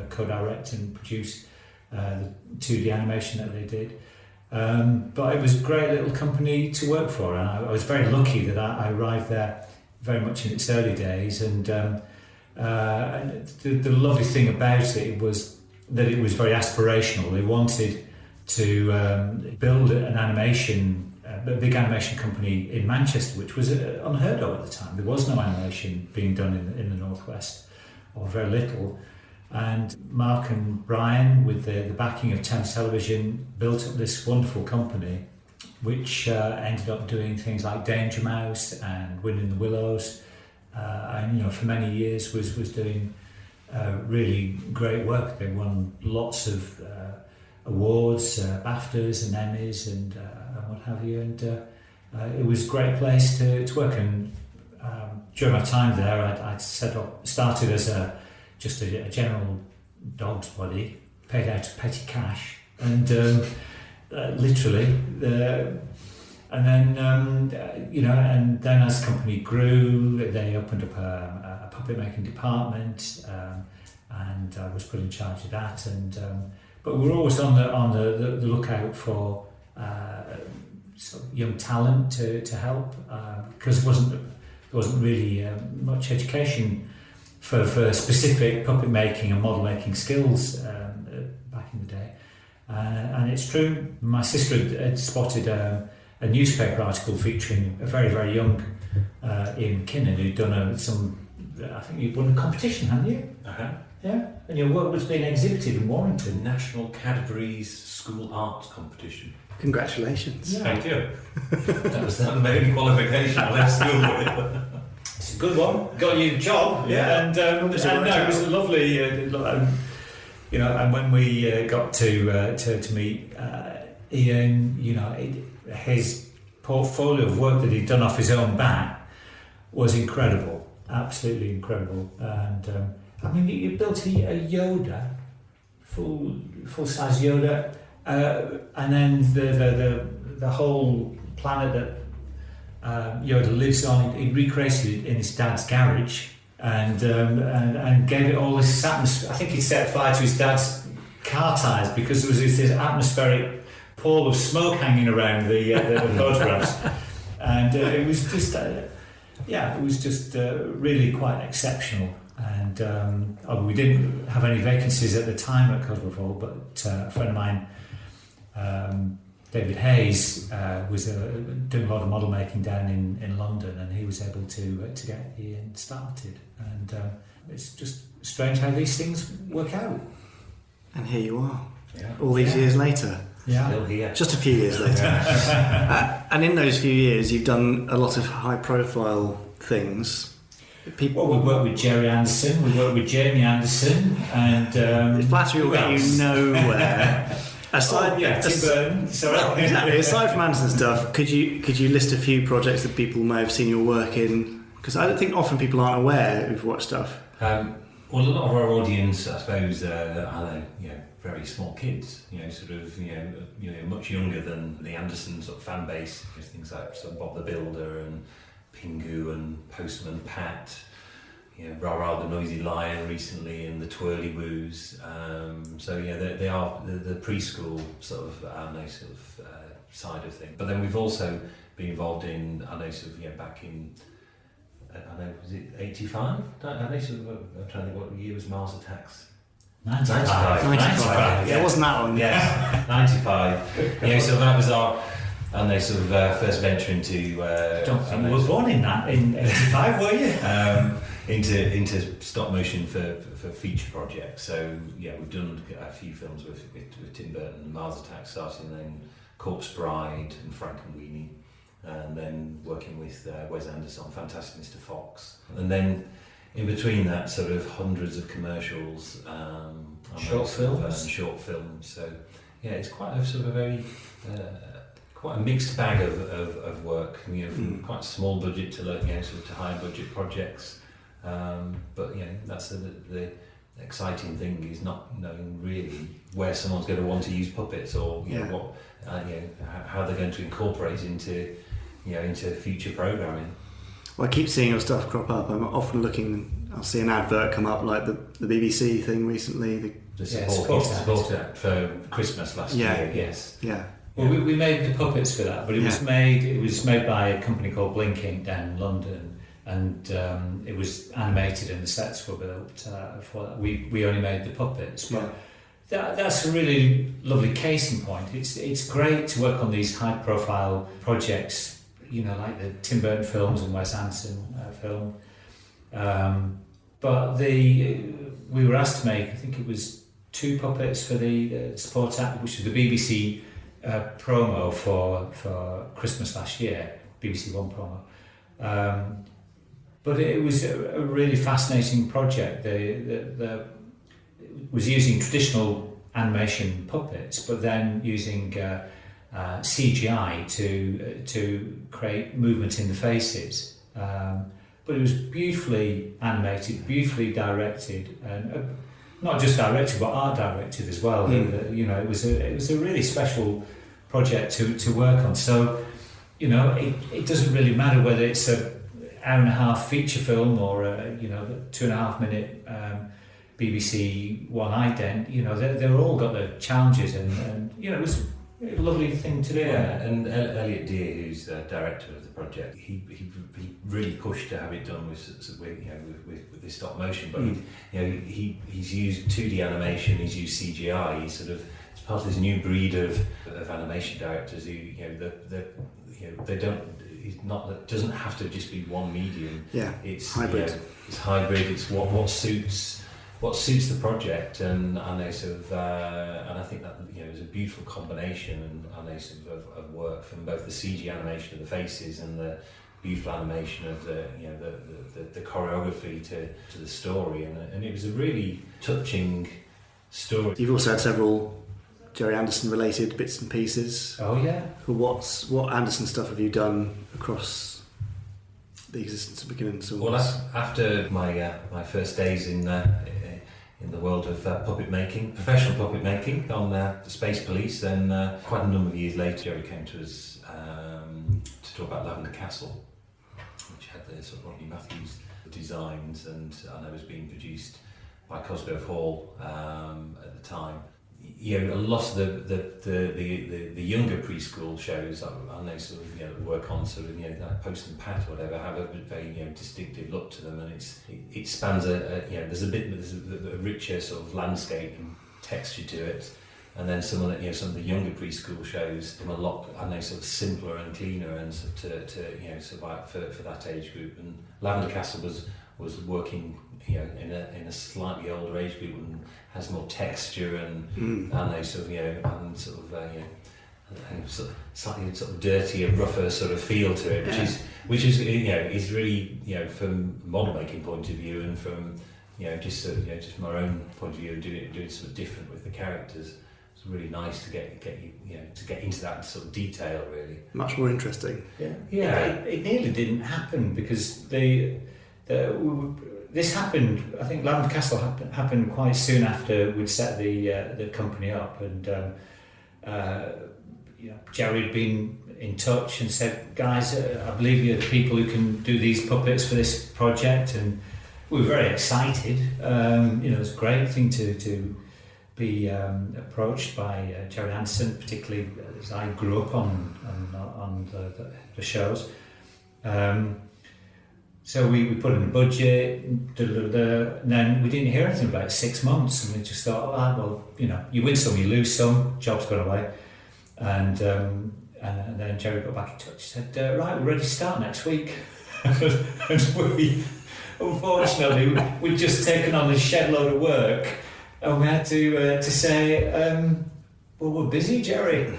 co-direct and produce the 2D animation that they did. But it was a great little company to work for, and I was very lucky that I arrived there very much in its early days. And the lovely thing about it was that it was very aspirational. They wanted to build an animation, a big animation company in Manchester, which was unheard of at the time. There was no animation being done in the Northwest, or very little. And Mark and Brian, with the backing of Thames Television, built up this wonderful company, which ended up doing things like Danger Mouse and Wind in the Willows, and for many years was doing really great work. They won lots of awards, BAFTAs and Emmys and what have you, and it was a great place to work. And during my time there, I'd started as just a general dog's body, paid out of petty cash, and literally, and then and then as the company grew, they opened up a puppet making department, and I was put in charge of that. And but we were always on the lookout for sort of young talent to help, because there wasn't really much education for specific puppet making and model making skills back in the day. And it's true, my sister had spotted a newspaper article featuring a very, very young Ian McKinnon, who'd done I think you'd won a competition, hadn't you? Uh-huh. Yeah, and your work was being exhibited in Warrington. National Cadbury's School Arts Competition. Congratulations. Yeah. Thank you. That was the only qualification I left school with. It's a good one. Got you a job. Yeah. And it was a lovely, and when we got to meet Ian, his portfolio of work that he'd done off his own bat was incredible, absolutely incredible. And you built a Yoda, full-size Yoda, and then the whole planet that Yoda lives on, he recreated it in his dad's garage, and gave it all this atmosphere. I think he set fire to his dad's car tyres because there was this atmospheric pall of smoke hanging around the photographs, and it was just really quite exceptional. And we didn't have any vacancies at the time at Cosgrove Hall, but a friend of mine, David Hayes, was doing a lot of model making down in London, and he was able to get Ian started. And it's just strange how these things work out. And here you are, all these years later. Yeah, Still here. Just a few years later. And in those few years, you've done a lot of high-profile things. Well, we worked with Gerry Anderson, we worked with Jamie Anderson, and flattery will get you nowhere. Tim Burton. Sorry. Exactly. Aside from Anderson stuff, could you list a few projects that people may have seen your work in? Because I don't think often people aren't aware of what stuff. Well, a lot of our audience, I suppose, are very small kids. Much younger than the Anderson sort of fan base. There's things like sort of Bob the Builder and Pingu and Postman Pat. Rah the Noisy Lion recently, and the Twirly Woos. They are the preschool sort of side of things. But then we've also been involved in back in was it 85? I'm trying to think what year was Mars Attacks. 95. Yeah, it wasn't that one. Yes, 95. So that was our first venture into. You were born in 85, were you? Into stop motion for feature projects. So we've done a few films with Tim Burton, Mars Attacks starting, then Corpse Bride and Frankenweenie, and then working with Wes Anderson on Fantastic Mr. Fox, and then in between that, sort of hundreds of commercials, short films. So it's quite a sort of a very quite a mixed bag of work. From quite small budget to to high budget projects. But that's the exciting thing is not knowing really where someone's going to want to use puppets or what how they're going to incorporate into future programming. Well, I keep seeing your stuff crop up. I'm often looking. I'll see an advert come up, like the BBC thing recently. The support act for Christmas last year. Yes. Yeah. Well, we made the puppets for that, but it was made by a company called Blink Ink down in London, and it was animated and the sets were built for that. We only made the puppets, but that's a really lovely case in point. It's great to work on these high profile projects, like the Tim Burton films and Wes Anderson film. But we were asked to make, I think it was 2 puppets for the support act, which was the BBC promo for Christmas last year, BBC One promo. But it was a really fascinating project. It was using traditional animation puppets, but then using CGI to create movement in the faces. But it was beautifully animated, beautifully directed, and not just directed, but art directed as well. It was a really special project to work on. So, it doesn't really matter whether it's a hour-and-a-half feature film or a 2.5-minute BBC One ident. They've all got their challenges, and it was a lovely thing to do. Yeah, and Elliot Deere, who's the director of the project, he really pushed to have it done with this stop motion. But he's used 2D animation, he's used CGI. He's sort of it's part of this new breed of animation directors who they don't. It doesn't have to just be one medium. Yeah, it's hybrid. It's hybrid. It's what suits the project, and they sort of and I think that is a beautiful combination and they sort of work from both the CG animation of the faces and the beautiful animation of the choreography to the story, and it was a really touching story. You've also had several Gerry Anderson related bits and pieces. Oh yeah. What Anderson stuff have you done across the existence of McKinnon Saunders? Well, after my first days in the world of puppet making, professional puppet making on the Space Police, then quite a number of years later, Gerry came to us to talk about Lavender Castle, which had the sort of Rodney Matthews designs, and I know it was being produced by Cosgrove Hall at the time. A lot of the younger preschool shows, I know sort of work on sort of like Post and Pat or whatever, have a very distinctive look to them, and it spans there's a richer sort of landscape and texture to it, and then some of the younger preschool shows them a lot, I know, sort of simpler and cleaner, and sort of sort of like for that age group. And Lavender Castle was working in a slightly older age group and has more texture and they sort of and sort of slightly sort of dirtier, rougher sort of feel to it, which is is really from model making point of view, and from just from our own point of view, doing it sort of different with the characters. It's really nice to get to get into that sort of detail, really. Much more interesting. Yeah. It nearly didn't happen because this happened. I think Lavender Castle happened quite soon after we'd set the company up, and Gerry had been in touch and said, "Guys, I believe you're the people who can do these puppets for this project," and we were very excited. It was a great thing to be approached by Gerry Anderson, particularly as I grew up on the shows. So we put in a budget, and then we didn't hear anything about it 6 months, and we just thought, you win some, you lose some, job's gone away. And then Gerry got back in touch, said, right, we're ready to start next week. And we, unfortunately, we'd just taken on a shed load of work, and we had to say, well, we're busy, Gerry.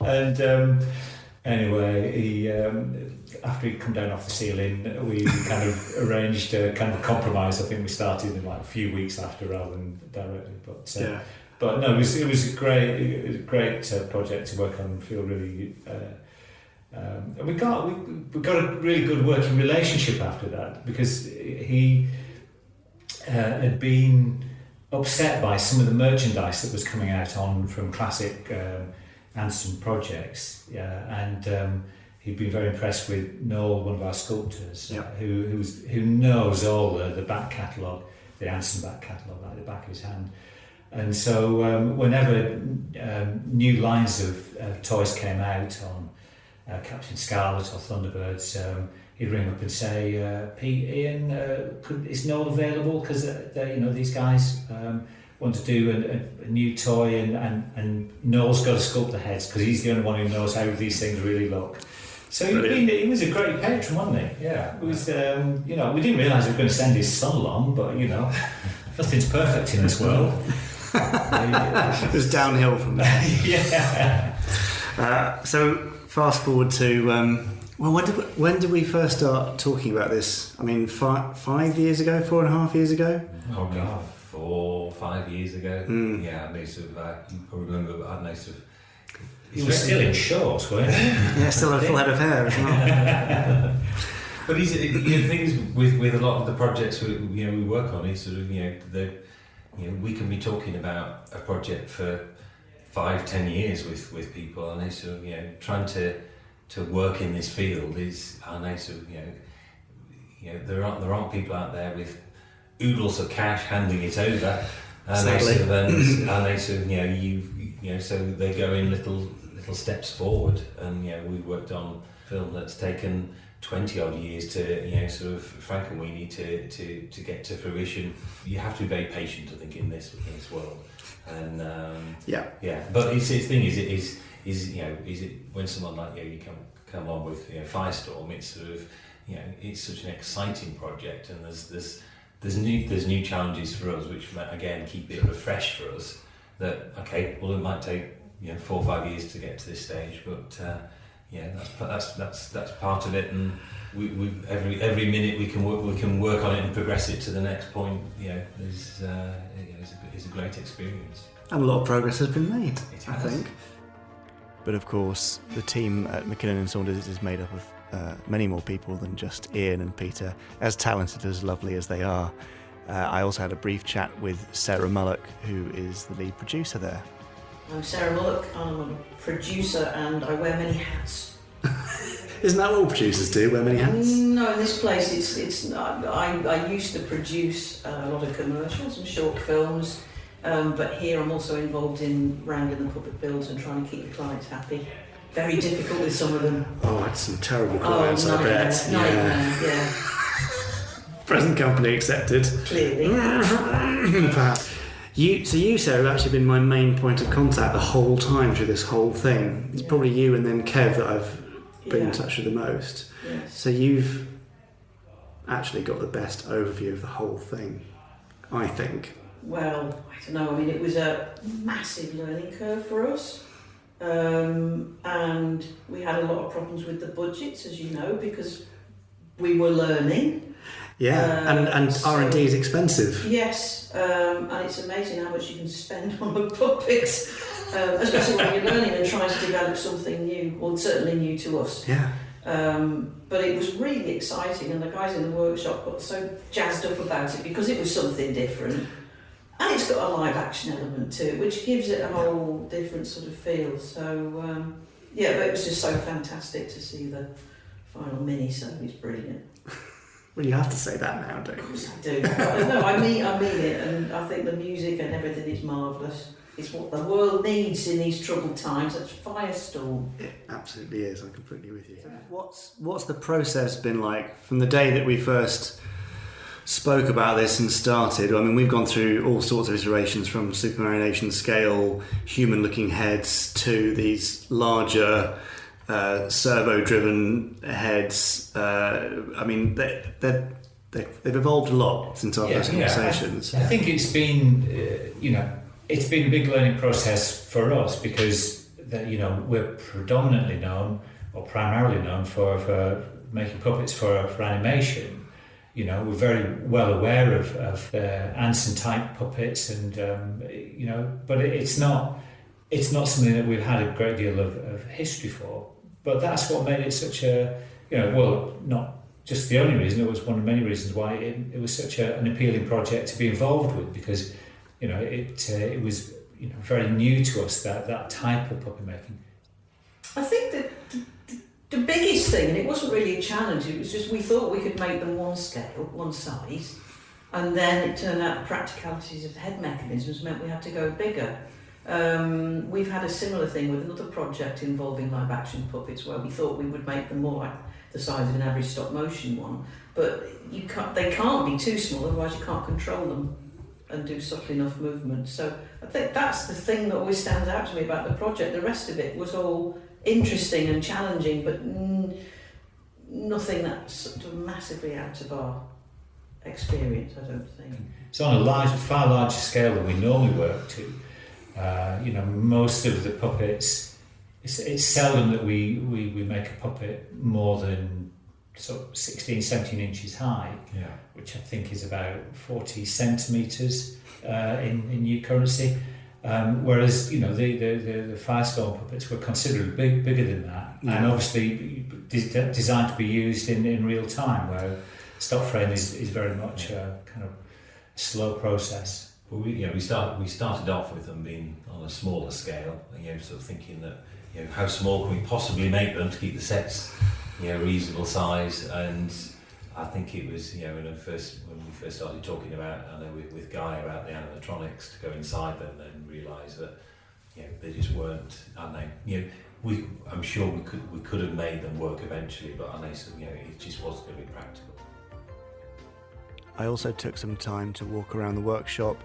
And anyway, he... after he'd come down off the ceiling, we kind of arranged a kind of a compromise. I think we started in like a few weeks after rather than directly. But no, it was a great project to work on. I feel really And we got a really good working relationship after that, because he had been upset by some of the merchandise that was coming out from classic Anderson projects, and he'd been very impressed with Noel, one of our sculptors, who knows all the back catalogue, the Anderson back catalogue, like the back of his hand. And so whenever new lines of toys came out on Captain Scarlet or Thunderbirds, he'd ring up and say, Pete, Ian, is Noel available? Because these guys want to do a new toy, and Noel's got to sculpt the heads because he's the only one who knows how these things really look. So he was a great patron, wasn't he? Yeah. It was, we didn't realise we were going to send his son along, but nothing's perfect in this world. It was downhill from there. Yeah. So fast forward to when did we first start talking about this? I mean, 5 years ago, 4.5 years ago. Oh God, 4 or 5 years ago. Yeah, I noticed. You probably remember, but I noticed. You were still in shorts, weren't you? Yeah, still a full head of hair as well. But the thing is, with a lot of the projects we work on, is sort of we can be talking about a project for 5-10 years with people, and they sort of trying to work in this field is, and they sort of there aren't people out there with oodles of cash handing it over, and they sort of so they go in little steps forward, and we've worked on film that's taken 20 odd years to sort of Frankenweenie to get to fruition. You have to be very patient, I think, in this world, and but the thing is it when someone like you come on with Firestorm, it's sort of it's such an exciting project, and there's new challenges for us, which again keep it fresh for us. That it might take 4 or 5 years to get to this stage, but that's part of it, and we every minute we can work on it and progress it to the next point. Is a great experience, and a lot of progress has been made, I think. But of course, the team at McKinnon Saunders is made up of many more people than just Ian and Peter, as talented, as lovely as they are. I also had a brief chat with Sarah Mullock, who is the lead producer there. I'm Sarah Mullock, I'm a producer and I wear many hats. Isn't that what all producers do, wear many hats? No, in this place I used to produce a lot of commercials and short films, but here I'm also involved in wrangling the puppet builds and trying to keep the clients happy. Very difficult with some of them. Oh, I had some terrible clients, I bet. Yeah. Present company accepted. Clearly. Perhaps. You, Sarah, have actually been my main point of contact the whole time through this whole thing. It's probably you and then Kev that I've been in touch with the most. Yes. So you've actually got the best overview of the whole thing, I think. Well, I don't know. I mean, it was a massive learning curve for us. And we had a lot of problems with the budgets, as you know, because we were learning. Yeah, and R&D is expensive. Yes, and it's amazing how much you can spend on a puppet, especially when you're learning and trying to develop something new, well, certainly new to us. Yeah. But it was really exciting, and the guys in the workshop got so jazzed up about it because it was something different. And it's got a live action element to it, which gives it a whole different sort of feel. So, but it was just so fantastic to see the final mini-so. It's brilliant. Well, you have to say that now, don't you? Of course I do. No, I mean it, and I think the music and everything is marvellous. It's what the world needs in these troubled times. That's Firestorm. It absolutely is. I'm completely with you. What's the process been like from the day that we first spoke about this and started? I mean, we've gone through all sorts of iterations, from supermarination scale, human-looking heads, to these larger servo-driven heads. I mean, they've evolved a lot since our first conversations. I think it's been, it's been a big learning process for us, because we're predominantly known, or primarily known for making puppets for animation. We're very well aware of Anderson type puppets, and but it's not something that we've had a great deal of history for. but that's what made it such a, well, not just the only reason, it was one of many reasons why it was such an appealing project to be involved with, because it was very new to us, that type of puppet making. I think that the biggest thing, and it wasn't really a challenge, it was just we thought we could make them one scale, one size, and then it turned out the practicalities of head mechanisms meant we had to go bigger. We've had a similar thing with another project involving live action puppets where we thought we would make them more like the size of an average stop motion one, but they can't be too small, otherwise you can't control them and do subtle enough movement. So I think that's the thing that always stands out to me about the project. The rest of it was all interesting and challenging, but nothing that's sort of massively out of our experience, I don't think. It's on a far larger scale than we normally work to. Most of the puppets, it's seldom that we make a puppet more than sort of 16, 17 inches high, which I think is about 40 centimetres in new currency. Whereas, the Firestorm puppets were considerably bigger than that, and obviously designed to be used in real time, where stop frame is very much a kind of slow process. Well, we started off with them being on a smaller scale, sort of thinking that how small can we possibly make them to keep the sets reasonable size. And I think it was when we first started talking about, I know with Guy, about the animatronics, to go inside them and realise that they just weren't. I'm sure we could have made them work eventually, but it just wasn't going to be practical. I also took some time to walk around the workshop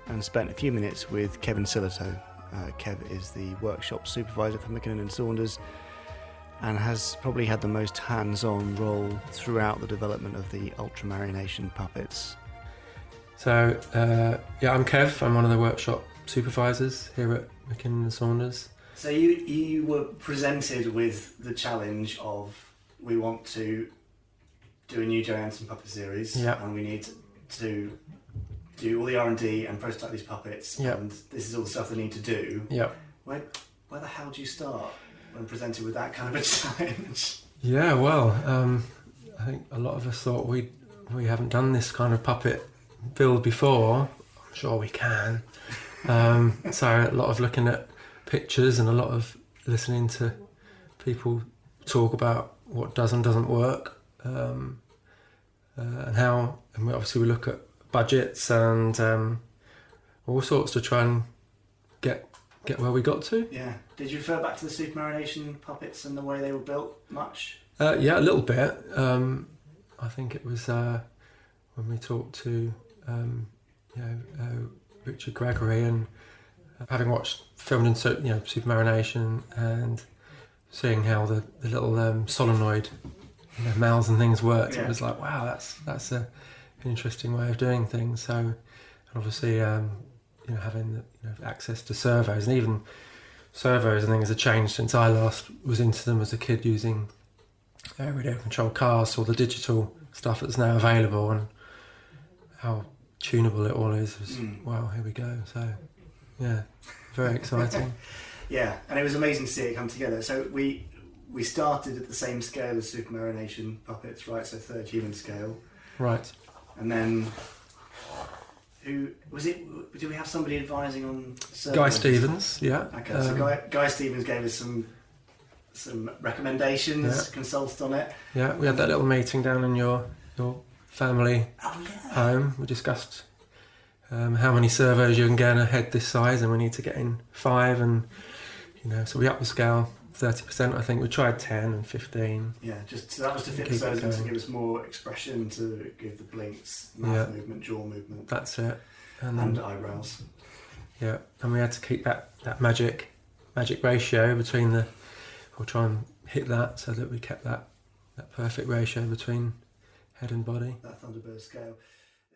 and spent a few minutes with Kevin Silito. Kev is the workshop supervisor for McKinnon Saunders and has probably had the most hands-on role throughout the development of the Ultramarination puppets. So, I'm Kev. I'm one of the workshop supervisors here at McKinnon Saunders. So you were presented with the challenge of, we want to do a new Gerry Anderson puppet series, and we need to do all the R&D and prototype these puppets, and this is all the stuff they need to do. Where the hell do you start when presented with that kind of a challenge? Yeah, well, I think a lot of us thought we haven't done this kind of puppet build before. I'm sure we can. So a lot of looking at pictures and a lot of listening to people talk about what does and doesn't work, and we look at budgets and all sorts to try and get where we got to. Yeah. Did you refer back to the Supermarination puppets and the way they were built much? Yeah, a little bit. I think it was when we talked to Richard Gregory, and having filmed in Supermarination and seeing how the little solenoid mouths and things worked, it was like, wow, that's a interesting way of doing things. So, and obviously, having access to servos, and even servos and things have changed since I last was into them as a kid, using radio control cars, or the digital stuff that's now available, and how tunable it all is. Wow, here we go. So, yeah, very exciting. Yeah, and it was amazing to see it come together. So we started at the same scale as Supermarination puppets, right? So third human scale. Right. And then, who was it? Did we have somebody advising on? Guy Stevens, yeah. Okay, so Guy Stevens gave us some recommendations, consulted on it. Yeah, we had that little meeting down in your family home. We discussed how many servos you can get in a head this size, and we need to get in 5, and so we upped the scale 30%. I think we tried 10 and 15. Yeah, so that was to fit the servos, to give us more expression, to give the blinks, mouth movement, jaw movement. That's it. And eyebrows. Yeah, and we had to keep that magic ratio between we'll try and hit that, so that we kept that perfect ratio between head and body. That Thunderbird scale.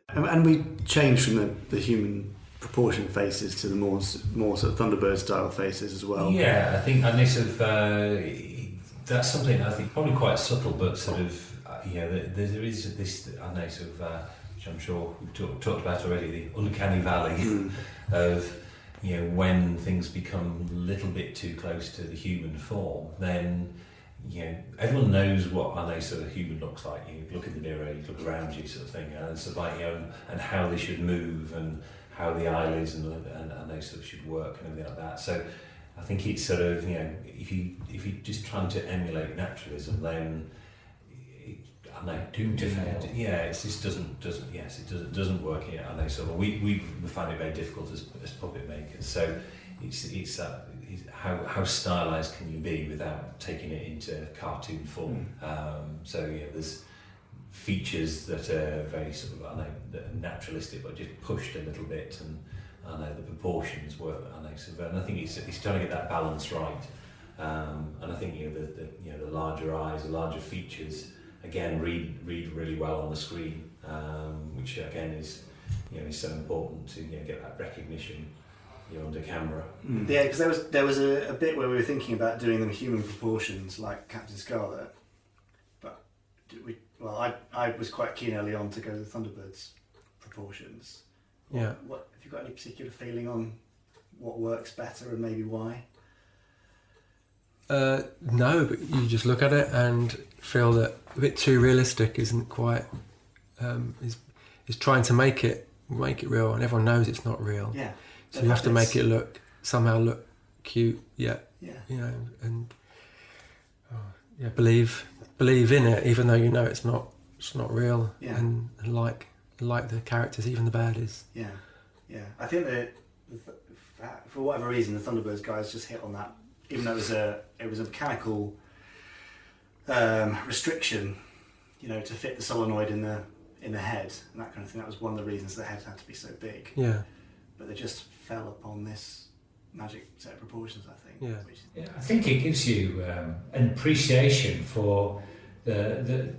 And we changed from the human proportion faces to the more sort of Thunderbird style faces as well. Yeah, I think, and that's something I think probably quite subtle, but sort of there is this, I know, sort of which I'm sure we've talked about already, the uncanny valley of when things become a little bit too close to the human form, then everyone knows what a sort of human looks like. You look in the mirror, you look around you, sort of thing, and sort of like and how they should move and how the eyelids and they sort of should work and everything like that. So I think it's sort of if you're just trying to emulate naturalism, then doomed to fail. Yeah, it just doesn't work here. I know. So we find it very difficult as puppet makers. So it's how stylized can you be without taking it into cartoon form? There's features that are very sort of that are naturalistic, but just pushed a little bit, and the proportions work. And I think it's trying to get that balance right. And I think the larger eyes, the larger features, again read really well on the screen, which again is so important to get that recognition under camera. Yeah, because there was a bit where we were thinking about doing them human proportions like Captain Scarlet, but I was quite keen early on to go to the Thunderbirds proportions. What have you got any particular feeling on what works better and maybe why? No, but you just look at it and feel that a bit too realistic isn't quite is trying to make it real, and everyone knows it's not real. Yeah. So you have to make it somehow look cute, and believe in it, even though it's not real, and like the characters, even the baddies. Yeah. I think that for whatever reason, the Thunderbirds guys just hit on that, even though it was a mechanical restriction, to fit the solenoid in the head and that kind of thing. That was one of the reasons the head had to be so big. Yeah. But they just fell upon this magic set of proportions, I think. Yeah. I think it gives you an appreciation for the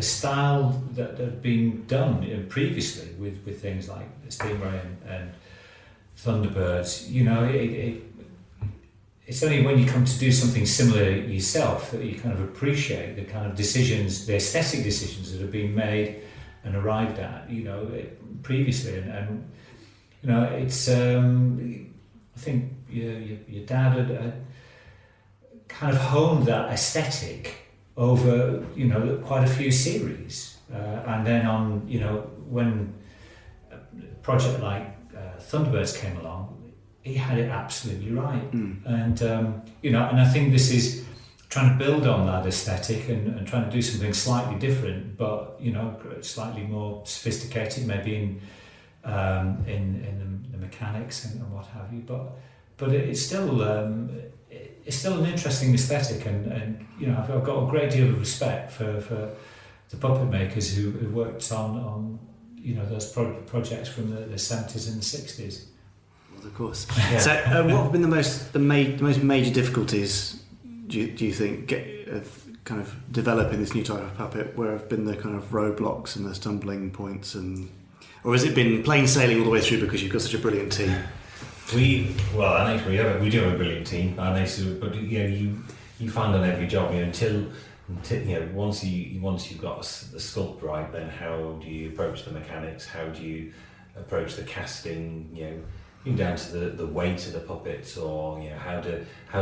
style that had been done previously with things like Stingray and Thunderbirds. It's only when you come to do something similar yourself that you kind of appreciate the kind of decisions, the aesthetic decisions that have been made and arrived at, previously, and it's. I think your dad had kind of honed that aesthetic over quite a few series, and then on when a project like Thunderbirds came along, he had it absolutely right. And and I think this is trying to build on that aesthetic and trying to do something slightly different, but slightly more sophisticated, maybe in the mechanics and what have you. But it's still an interesting aesthetic, and I've got a great deal of respect for the puppet makers who worked on those projects from the 70s and the 60s. Of course. Yeah. So, what have been the most major difficulties? Do you think of kind of developing this new type of puppet? Where have been the kind of roadblocks and the stumbling points, or has it been plain sailing all the way through because you've got such a brilliant team? We do have a brilliant team, but you find on every job until once you've got the sculpt right, then how do you approach the mechanics? How do you approach the casting? Down to the weight of the puppets, or how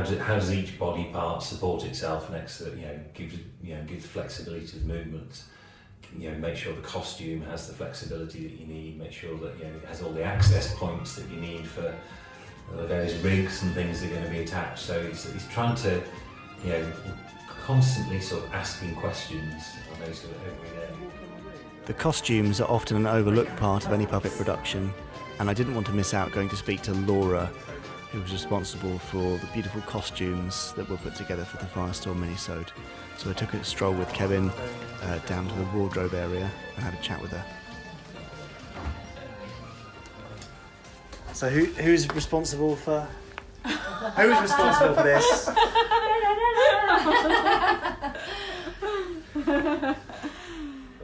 does each body part support itself next to gives flexibility to the movements. Make sure the costume has the flexibility that you need. Make sure that it has all the access points that you need for the various rigs and things that are going to be attached. So he's trying to constantly sort of asking questions on those sort of every day. The costumes are often an overlooked part of any puppet production, and I didn't want to miss out going to speak to Laura, who was responsible for the beautiful costumes that were put together for the Firestorm minisode. So I took a stroll with Kevin down to the wardrobe area and had a chat with her. So who's responsible for this?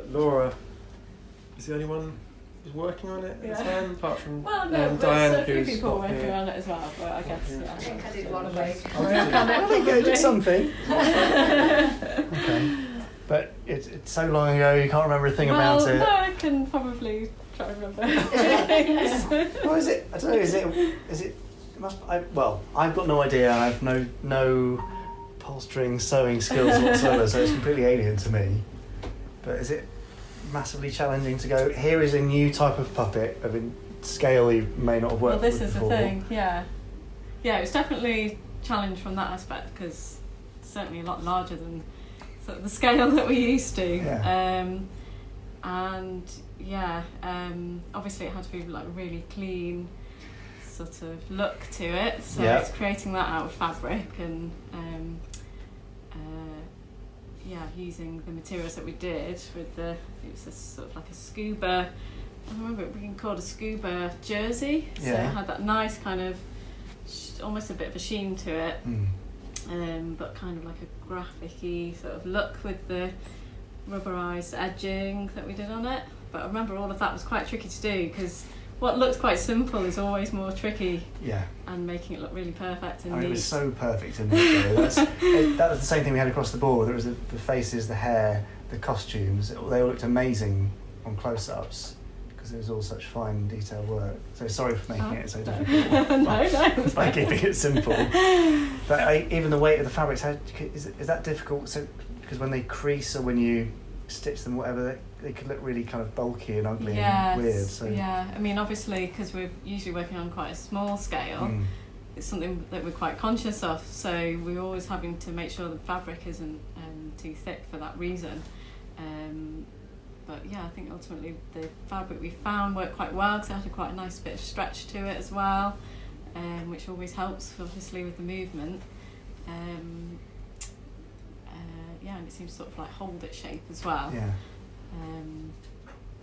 Laura is the only one who's working on it at the time, apart from Diane, there's a few people working on it as well, but I guess I think I did one of those. I think I did something. Okay. But it's so long ago you can't remember a thing about it. No, I can probably trying to remember. What is it? I don't know. Is it? It must. I've got no idea. I have no upholstering, sewing skills whatsoever, so it's completely alien to me. But is it massively challenging to go? Here is a new type of puppet of a scale you may not have worked with before. Well, this is the thing. Yeah, it's definitely a challenge from that aspect because it's certainly a lot larger than sort of the scale that we're used to. Yeah. Obviously it had to be like really clean sort of look to it, so Yeah. it's creating that out of fabric and using the materials that we did with it was a sort of like a scuba, I remember it being called a scuba jersey, so it had that nice kind of almost a bit of a sheen to it, but kind of like a graphic-y sort of look with the rubberized edging that we did on it. But I remember all of that was quite tricky to do because what looks quite simple is always more tricky. Yeah. And making it look really perfect and neat. It was so perfect in this though. That was the same thing we had across the board. There was the faces, the hair, the costumes. They all looked amazing on close-ups because it was all such fine detailed work. So sorry for making it so difficult. No. By keeping it simple. But even the weight of the fabrics, is that difficult? So because when they crease or when you stitch them, whatever, they could look really kind of bulky and ugly and weird. So. Yeah, I mean, obviously, because we're usually working on quite a small scale, it's something that we're quite conscious of. So we're always having to make sure the fabric isn't too thick for that reason. But yeah, I think ultimately the fabric we found worked quite well because it had quite a nice bit of stretch to it as well, which always helps, obviously, with the movement. And it seems to sort of like hold its shape as well. Yeah.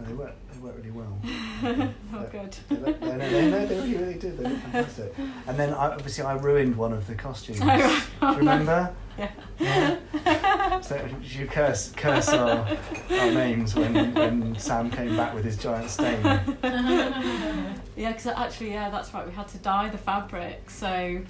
They work really well. Good. They really did. They look fantastic. And then I ruined one of the costumes. Do you remember? Yeah. So did you curse our names when Sam came back with his giant stain? Yeah, because actually, that's right. We had to dye the fabric, so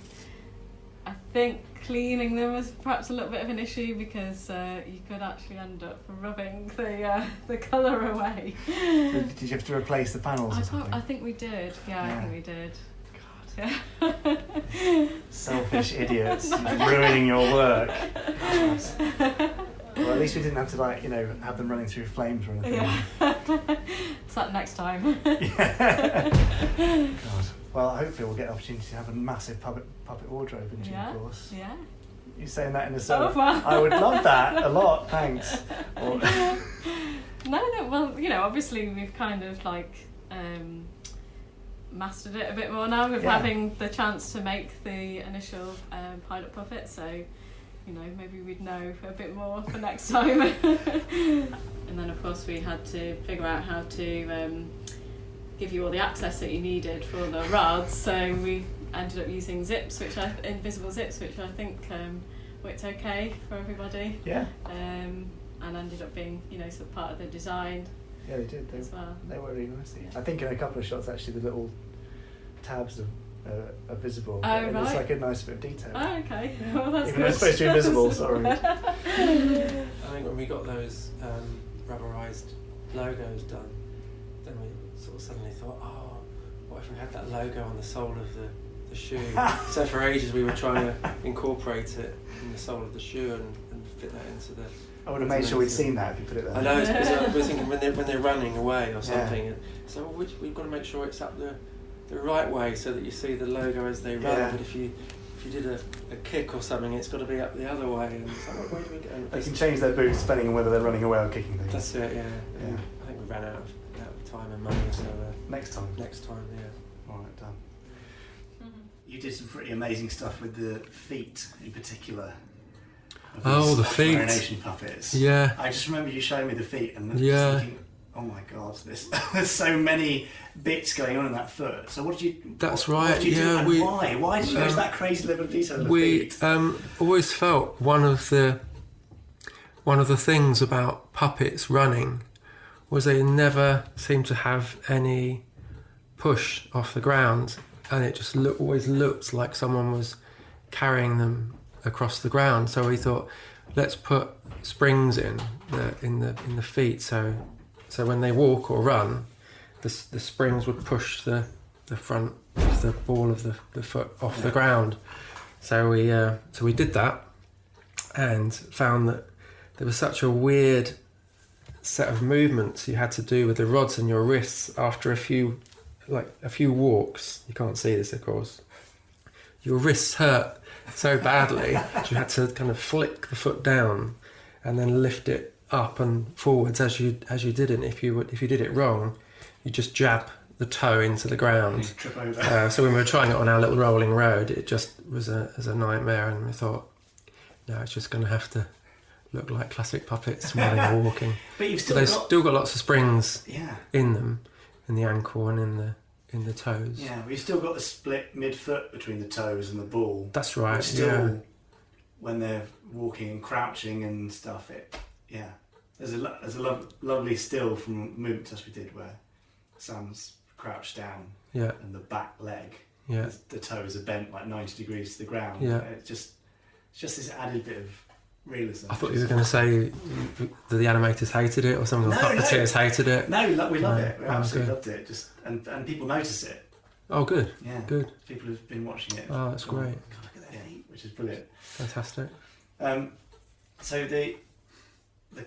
I think cleaning them was perhaps a little bit of an issue because you could actually end up rubbing the colour away. Did you have to replace the panels or something? I think we did. Yeah, I think we did. God. Yeah. Selfish idiots. Ruining your work. Well, at least we didn't have to have them running through flames or anything. Yeah. It's that next time. Yeah. God. Well, hopefully we'll get an opportunity to have a massive puppet wardrobe in due course. Yeah. You're saying that in a sort of... well. I would love that a lot, thanks. No, well, obviously we've kind of mastered it a bit more now with having the chance to make the initial pilot puppet, so maybe we'd know a bit more for next time. And then of course we had to figure out how to give you all the access that you needed for the rods, so we ended up using zips, invisible zips, which I think worked okay for everybody. Yeah. And ended up being sort of part of the design. Yeah, they did. They were really nice. I think in a couple of shots actually the little tabs are visible. Oh, right. It's like a nice bit of detail. Oh, okay. Well, that's Even though it's supposed to be invisible, sorry. I think when we got those rubberized logos done, then we sort of suddenly thought, what if we had that logo on the sole of the shoe? So for ages we were trying to incorporate it in the sole of the shoe and fit that into the... I would have made sure we'd seen that if you put it there. I know, we're thinking when they're running away or something, and so we've got to make sure it's up the right way so that you see the logo as they run. Yeah. But if you did a kick or something, it's got to be up the other way. And so where do we go? They can change their boots depending on whether they're running away or kicking things. That's it. Yeah. I think we ran out of time and money, so next time. Yeah. All right, done. You did some pretty amazing stuff with the feet in particular. The feet. Marination puppets. Yeah. I just remember you showing me the feet and thinking, oh my God, there's so many bits going on in that foot. So what did you? That's what right. did you do and we. Why? Why did you go to that crazy level of detail? We always felt one of the things about puppets running was they never seemed to have any push off the ground, and it just always looked like someone was carrying them across the ground. So we thought, let's put springs in the feet, so when they walk or run, the springs would push the front of the ball of the foot off the ground. So we did that and found that there was such a weird set of movements you had to do with the rods and your wrists after a few walks. You can't see this, of course. Your wrists hurt so badly that you had to kind of flick the foot down and then lift it up and forwards as you did it. If you did it wrong, you just jab the toe into the ground. Trip over. So when we were trying it on our little rolling road, it just was a nightmare, and we thought, no, it's just going to have to look like classic puppets while they were walking. But you've still got lots of springs Yeah. in them, in the ankle and in the toes. Yeah, we've still got the split midfoot between the toes and the ball. That's right. Which still, when they're walking and crouching and stuff, there's a lovely still from movement test we did where Sam's crouched down, and the back leg, the toes are bent like 90 degrees to the ground. Yeah. It's just this added bit of realism. I thought you were going to say that the animators hated it or some of the puppeteers hated it. No, we love it. We absolutely loved it. And people notice it. Oh, good. Yeah, good. People have been watching it. Oh, that's great. God, look at their feet, which is brilliant. Fantastic. So the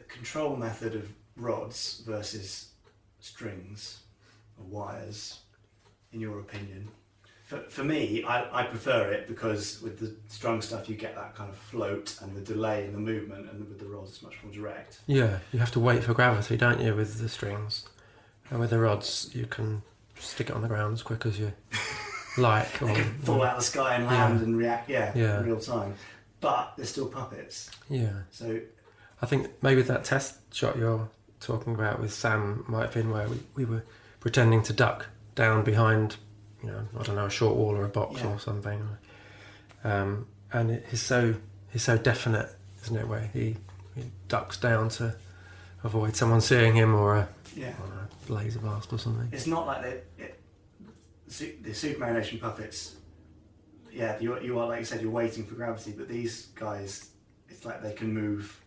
control method of rods versus strings or wires, in your opinion? For me, I prefer it because with the strung stuff you get that kind of float and the delay in the movement, and with the rods it's much more direct. Yeah, you have to wait for gravity, don't you, with the strings? And with the rods, you can stick it on the ground as quick as you like. They can fall out of the sky and land and react, in real time. But they're still puppets. Yeah. So I think maybe that test shot you're talking about with Sam might have been where we were pretending to duck down behind, I don't know, a short wall or a box or something. And he's so definite, isn't it, where he ducks down to avoid someone seeing him or a laser blast or something. It's not like the Superman Nation puppets. Yeah, you are, like you said, you're waiting for gravity, but these guys, it's like they can move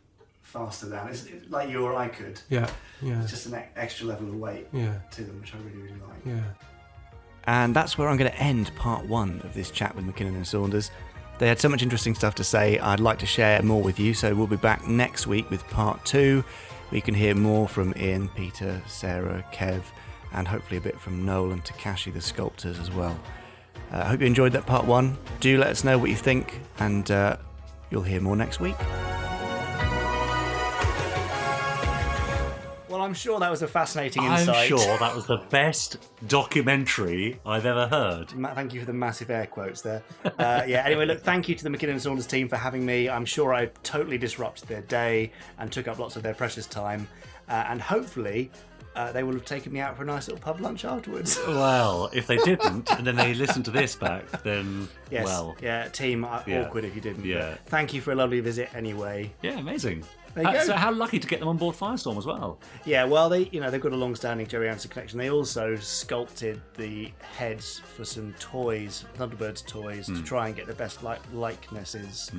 faster than. It's like you or I could. Yeah. It's just an extra level of weight to them, which I really, really like. Yeah. And that's where I'm going to end part 1 of this chat with McKinnon and Saunders. They had so much interesting stuff to say. I'd like to share more with you, so we'll be back next week with part 2. We can hear more from Ian, Peter, Sarah, Kev, and hopefully a bit from Noel and Takashi, the sculptors, as well. I hope you enjoyed that part 1. Do let us know what you think, and you'll hear more next week. Well, I'm sure that was a fascinating insight. I'm sure that was the best documentary I've ever heard. Thank you for the massive air quotes there. Anyway, look, thank you to the McKinnon Saunders team for having me. I'm sure I totally disrupted their day and took up lots of their precious time. And hopefully they will have taken me out for a nice little pub lunch afterwards. Well, if they didn't, and then they listened to this back, then, yes. well. Yeah, team, awkward if you didn't. Yeah. But thank you for a lovely visit anyway. Yeah, amazing. There you go. So how lucky to get them on board Firestorm as well. Yeah, well, they've got a long-standing Gerry Anderson connection. They also sculpted the heads for some toys, Thunderbirds toys, to try and get the best likenesses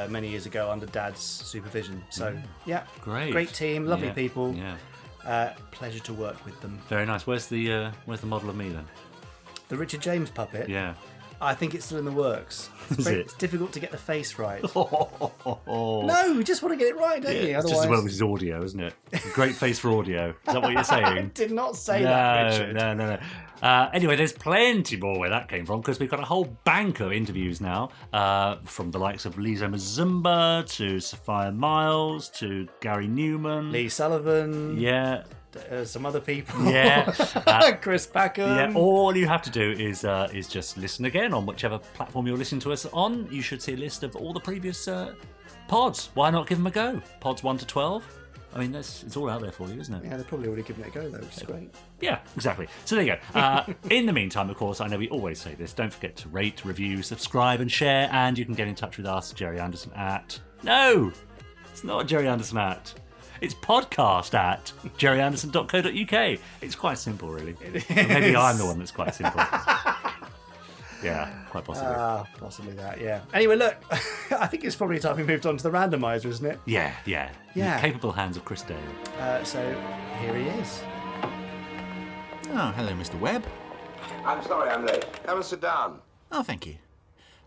many years ago under Dad's supervision. So, great team, lovely people. Yeah. Pleasure to work with them. Very nice. Where's the model of me then? The Richard James puppet? Yeah. I think it's still in the works. It's difficult to get the face right. No, you just want to get it right, don't you? It's just as well as audio, isn't it? Great face for audio. Is that what you're saying? I did not say that, Richard. No. Anyway, there's plenty more where that came from, because we've got a whole bank of interviews now, from the likes of Lizo Mazumba to Sophia Miles to Gary Newman, Lee Sullivan. Yeah. Some other people. Yeah. Chris Packham. Yeah. All you have to do is just listen again on whichever platform you're listening to us on. You should see a list of all the previous pods. Why not give them a go? Pods 1 to 12. I mean, it's all out there for you, isn't it? Yeah, they're probably already giving it a go, though, which is great. Yeah, exactly. So there you go. In the meantime, of course, I know we always say this, don't forget to rate, review, subscribe and share, and you can get in touch with us, Gerry Anderson at... No! It's not Gerry Anderson at... It's podcast at gerryanderson.co.uk. It's quite simple, really. Maybe I'm the one that's quite simple. Yeah, quite possibly. Possibly that, yeah. Anyway, look, I think it's probably time we moved on to the randomizer, isn't it? Yeah. In the capable hands of Chris Day. So, here he is. Oh, hello, Mr. Webb. I'm sorry I'm late. Come and sit down. Oh, thank you.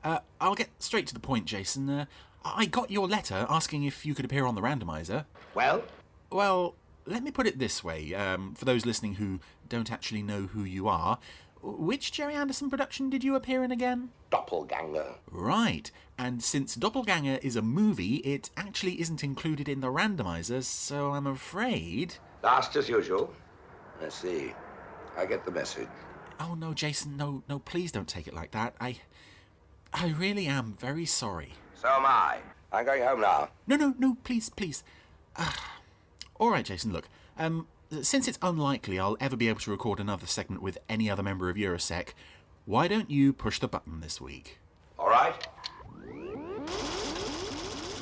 I'll get straight to the point, Jason. I got your letter asking if you could appear on the randomizer. Well? Well, let me put it this way, for those listening who don't actually know who you are. Which Gerry Anderson production did you appear in again? Doppelganger. Right, and since Doppelganger is a movie, it actually isn't included in the randomizer, so I'm afraid... Last as usual. Let's see. I get the message. Oh, no, Jason, no, please don't take it like that. I really am very sorry. So am I. I'm going home now. No, please. All right, Jason, look, since it's unlikely I'll ever be able to record another segment with any other member of Eurosec, why don't you push the button this week? All right.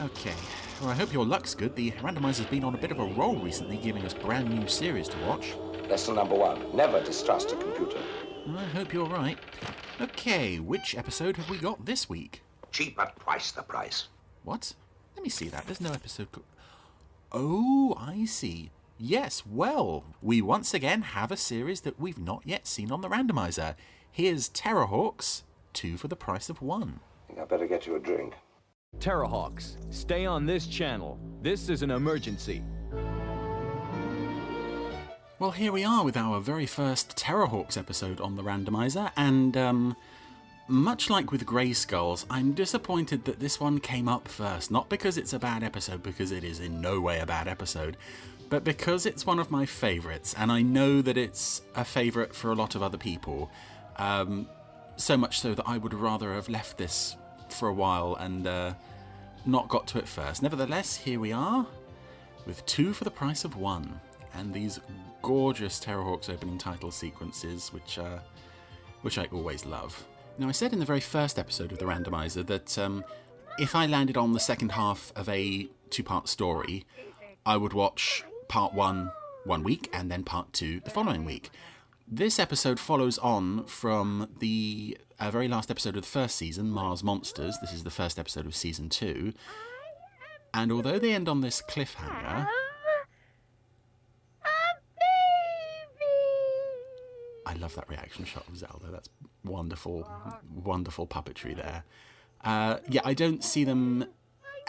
Okay, well, I hope your luck's good. The randomizer's been on a bit of a roll recently, giving us brand new series to watch. Lesson number 1. Never distrust a computer. I hope you're right. Okay, which episode have we got this week? Cheap at twice the price. What? Let me see that. There's no episode... Oh, I see. Yes, well, we once again have a series that we've not yet seen on the randomizer. Here's Terrahawks, 2 for the price of 1. I think I better get you a drink. Terrahawks, stay on this channel. This is an emergency. Well, here we are with our very first Terrahawks episode on the randomizer, and much like with Grey Skulls, I'm disappointed that this one came up first. Not because it's a bad episode, because it is in no way a bad episode, but because it's one of my favourites, and I know that it's a favourite for a lot of other people. So much so that I would rather have left this for a while and not got to it first. Nevertheless, here we are with 2 for the price of 1, and these gorgeous Terrahawks opening title sequences, which I always love. Now, I said in the very first episode of the randomizer that if I landed on the second half of a 2-part story, I would watch part 1 one week and then part 2 the following week. This episode follows on from the very last episode of the first season, Mars Monsters. This is the first episode of season 2. And although they end on this cliffhanger... I love that reaction shot of Zelda. That's wonderful, wonderful puppetry there. Yeah, I don't see them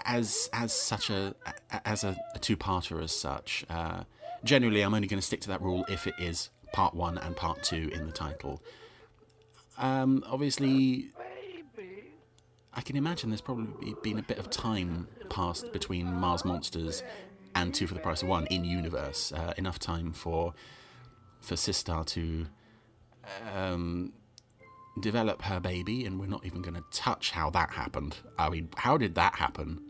as such a 2-parter as such. Generally, I'm only going to stick to that rule if it is part 1 and part 2 in the title. Obviously, I can imagine there's probably been a bit of time passed between Mars Monsters and 2 for the price of 1 in universe. Enough time for Sistar to develop her baby, and we're not even going to touch how that happened. I mean, how did that happen?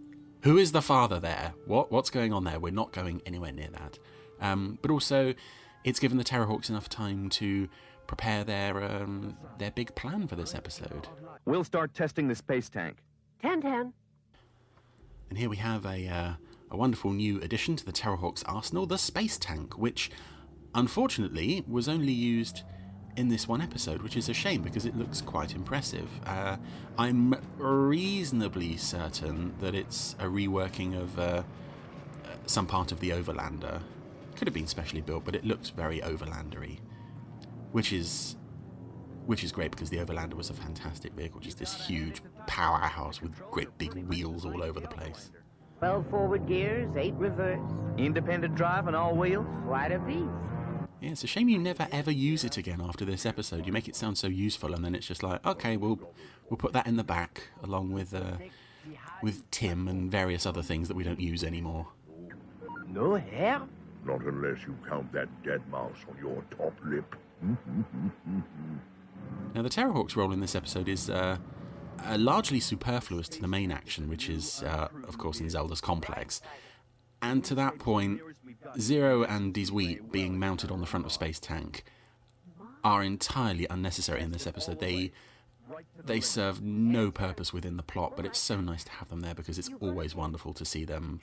Who is the father there? What's going on there? We're not going anywhere near that. But also, it's given the Terrahawks enough time to prepare their big plan for this episode. We'll start testing the space tank. 10-10. And here we have a wonderful new addition to the Terrahawks arsenal, the space tank, which unfortunately was only used in this one episode, which is a shame because it looks quite impressive. I'm reasonably certain that it's a reworking of some part of the Overlander. Could have been specially built, but it looks very Overlandery, which is great because the Overlander was a fantastic vehicle, just this huge powerhouse with great big wheels all over the place. 12 forward gears, 8 reverse. Independent drive and all wheels. Quite a beast. Yeah, it's a shame you never ever use it again after this episode. You make it sound so useful, and then it's just like, okay, we'll put that in the back along with Tim and various other things that we don't use anymore. No hair? Not unless you count that dead mouse on your top lip. Now, the Terrahawks' role in this episode is largely superfluous to the main action, which is, of course, in Zelda's complex. And to that point, Zero and Dizweet being mounted on the front of Space Tank are entirely unnecessary in this episode. They serve no purpose within the plot, but it's so nice to have them there because it's always wonderful to see them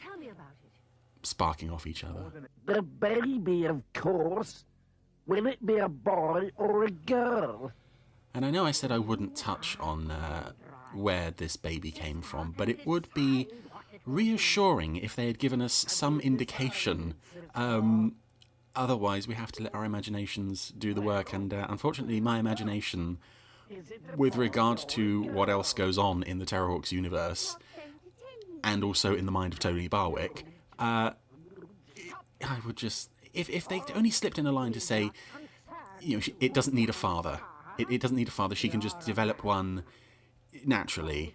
sparking off each other. The baby, of course. Will it be a boy or a girl? And I know I said I wouldn't touch on where this baby came from, but it would be reassuring if they had given us some indication otherwise we have to let our imaginations do the work, and unfortunately my imagination with regard to what else goes on in the Terrahawks universe and also in the mind of Tony Barwick, I would just, if they only slipped in a line to say, you know, it doesn't need a father, it doesn't need a father, she can just develop one naturally,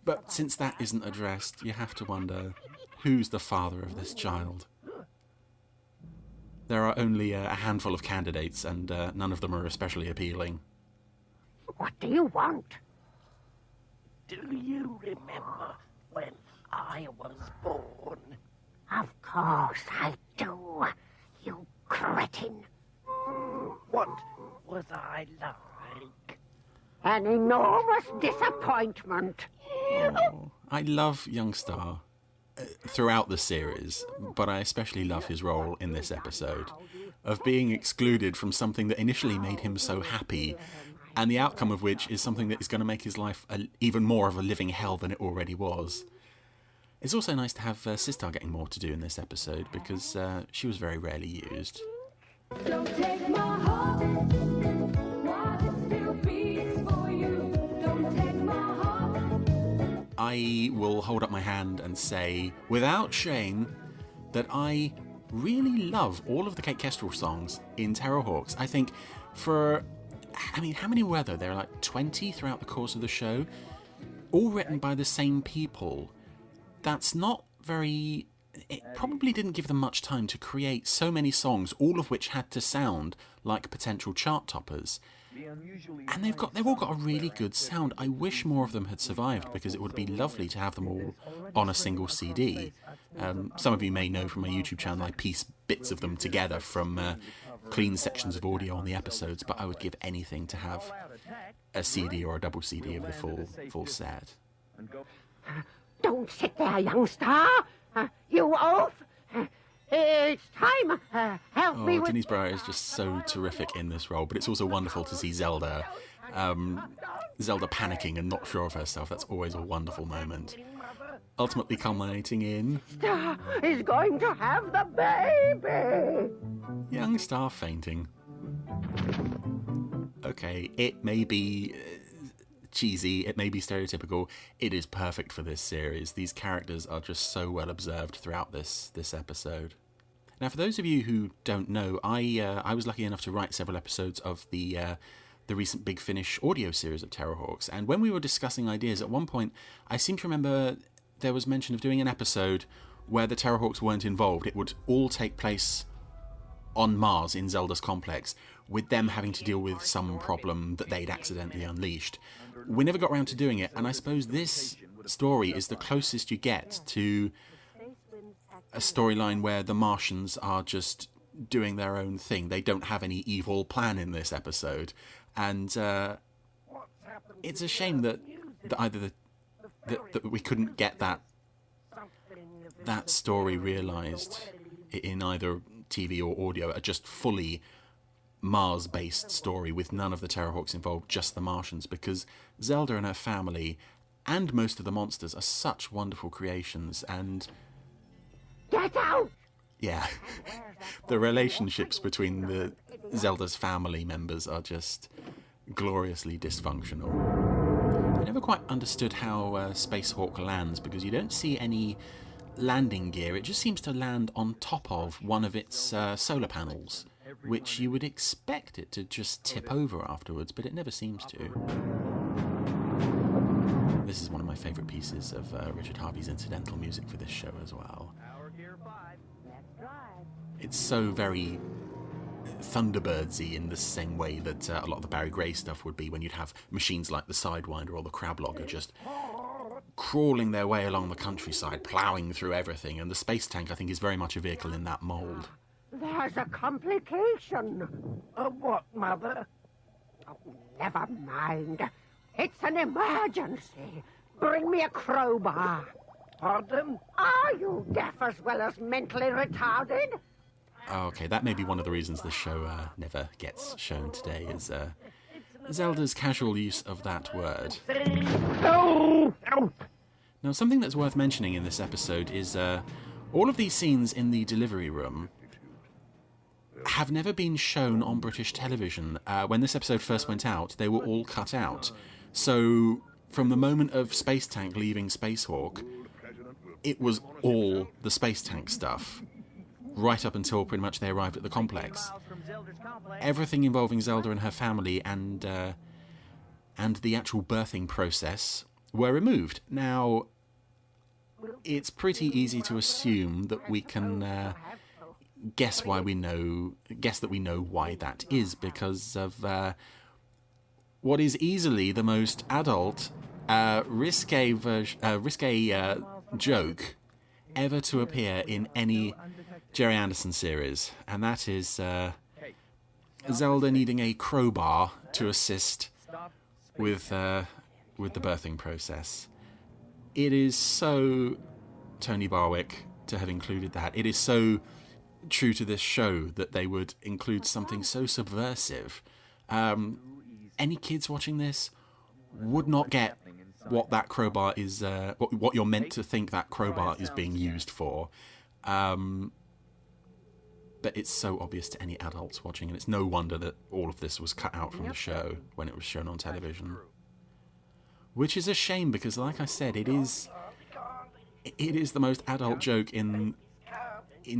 but since that isn't addressed, you have to wonder, who's the father of this child? There are only a handful of candidates, and none of them are especially appealing. What do you want? Do you remember when I was born? Of course I do, you cretin. What was I like? An enormous disappointment. Oh, I love Young Star throughout the series, but I especially love his role in this episode of being excluded from something that initially made him so happy, and the outcome of which is something that is going to make his life even more of a living hell than it already was. It's also nice to have Sistar getting more to do in this episode, because she was very rarely used. Don't take my heart, while it still beats for you. Don't take my heart. I will hold up my hand and say, without shame, that I really love all of the Kate Kestrel songs in Terrahawks. I think how many were there? There are like 20 throughout the course of the show, all written by the same people. That's not very... It probably didn't give them much time to create so many songs, all of which had to sound like potential chart toppers. And they've all got a really good sound. I wish more of them had survived, because it would be lovely to have them all on a single CD. Some of you may know from my YouTube channel I piece bits of them together from clean sections of audio on the episodes, but I would give anything to have a CD or a double CD of the full set. Don't sit there, young star. You oaf. It's time. Help me with... Denise Breyer is just so terrific in this role, but it's also wonderful to see Zelda panicking and not sure of herself. That's always a wonderful moment. Ultimately culminating in... Star is going to have the baby. Young Star fainting. Okay, it may be cheesy, it may be stereotypical, it is perfect for this series. These characters are just so well observed throughout this episode. Now, for those of you who don't know, I was lucky enough to write several episodes of the recent Big Finish audio series of Terrahawks, and when we were discussing ideas, at one point I seem to remember there was mention of doing an episode where the Terrahawks weren't involved. It would all take place on Mars in Zelda's complex, with them having to deal with some problem that they'd accidentally unleashed. We never got around to doing it, and I suppose this story is the closest you get to a storyline where the Martians are just doing their own thing. They don't have any evil plan in this episode, and it's a shame that either that we couldn't get that story realised in either TV or audio, a just fully Mars-based story with none of the Terrahawks involved, just the Martians, because Zelda and her family and most of the monsters are such wonderful creations, and... Get out! Yeah. The relationships between the Zelda's family members are just gloriously dysfunctional. I never quite understood how Space Hawk lands, because you don't see any landing gear. It just seems to land on top of one of its solar panels, which you would expect it to just tip over afterwards, but it never seems to. This is one of my favourite pieces of Richard Harvey's incidental music for this show as well. It's so very Thunderbirdsy in the same way that a lot of the Barry Gray stuff would be, when you'd have machines like the Sidewinder or the Crablogger just crawling their way along the countryside, ploughing through everything, and the space tank, I think, is very much a vehicle in that mould. There's a complication. What, Mother? Oh, never mind. It's an emergency. Bring me a crowbar. Pardon? Are you deaf as well as mentally retarded? Okay, that may be one of the reasons the show never gets shown today, is Zelda's casual use of that word. Now, something that's worth mentioning in this episode is All of these scenes in the delivery room have never been shown on British television. When this episode first went out, they were all cut out. So from the moment of Space Tank leaving Spacehawk, it was all the Space Tank stuff, right up until pretty much they arrived at the complex. Everything involving Zelda and her family and the actual birthing process were removed. Now, it's pretty easy to assume that we can guess that we know why that is, because of what is easily the most adult, risque joke ever to appear in any Gerry Anderson series, and that is Zelda needing a crowbar to assist with the birthing process. It is so Tony Barwick to have included that. It is so true to this show that they would include something so subversive. Any kids watching this would not get what that crowbar is, what you're meant to think that crowbar is being used for. But it's so obvious to any adults watching, and it's no wonder that all of this was cut out from the show when it was shown on television. Which is a shame, because like I said, it is the most adult joke in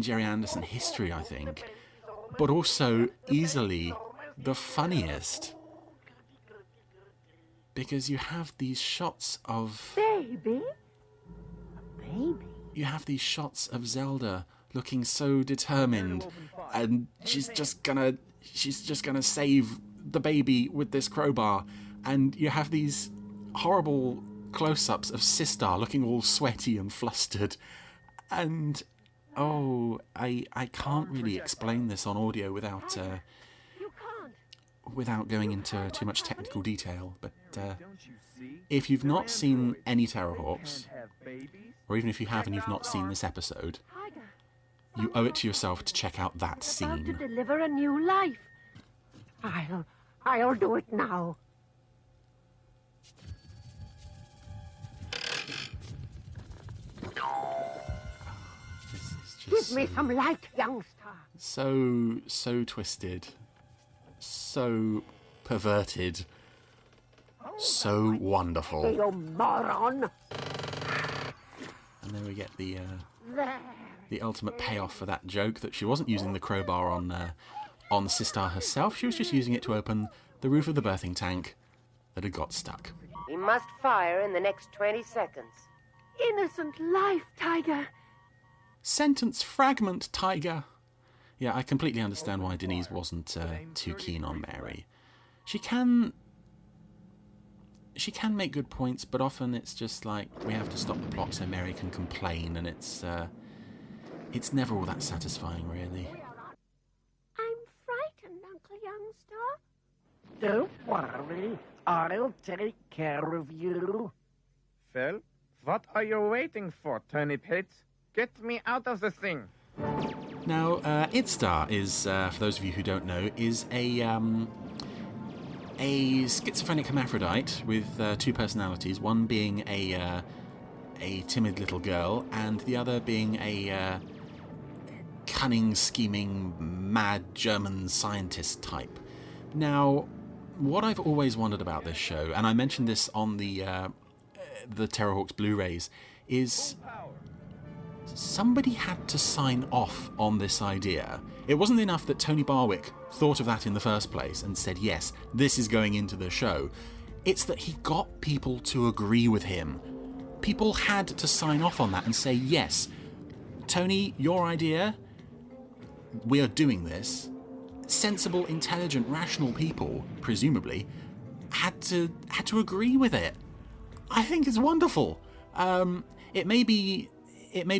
Gerry Anderson history, I think. But also easily the funniest. Because you have these shots of... Baby? You have these shots of Zelda looking so determined, and she's just gonna save the baby with this crowbar, and you have these horrible close-ups of Sistar looking all sweaty and flustered, and I can't really explain this on audio without going into too much technical detail, but if you've not seen any Terrahawks, or even if you have and you've not seen this episode, you owe it to yourself to check out that scene. About to deliver a new life. I'll do it now. Give me some light, youngster. So twisted, so perverted, so wonderful. Hey, you moron! And then we get the ultimate payoff for that joke, that she wasn't using the crowbar on Sistar herself. She was just using it to open the roof of the birthing tank that had got stuck. He must fire in the next 20 seconds. Innocent life, Tiger. Sentence fragment, Tiger. Yeah, I completely understand why Denise wasn't too keen on Mary. She can make good points, but often it's just like, we have to stop the plot so Mary can complain, and it's never all that satisfying, really. I'm frightened, Uncle Youngster. Don't worry, I'll take care of you. Phil, what are you waiting for, Turnip Heads? Get me out of the thing. Now, Idstar is, for those of you who don't know, is a schizophrenic hermaphrodite with two personalities, one being a timid little girl, and the other being a cunning, scheming, mad German scientist type. Now, what I've always wondered about this show, and I mentioned this on the Terrahawks Blu-rays, is somebody had to sign off on this idea. It wasn't enough that Tony Barwick thought of that in the first place and said, yes, this is going into the show. It's that he got people to agree with him. People had to sign off on that and say, yes, Tony, your idea, we are doing this. Sensible, intelligent, rational people, presumably, had to agree with it. I think it's wonderful. It may be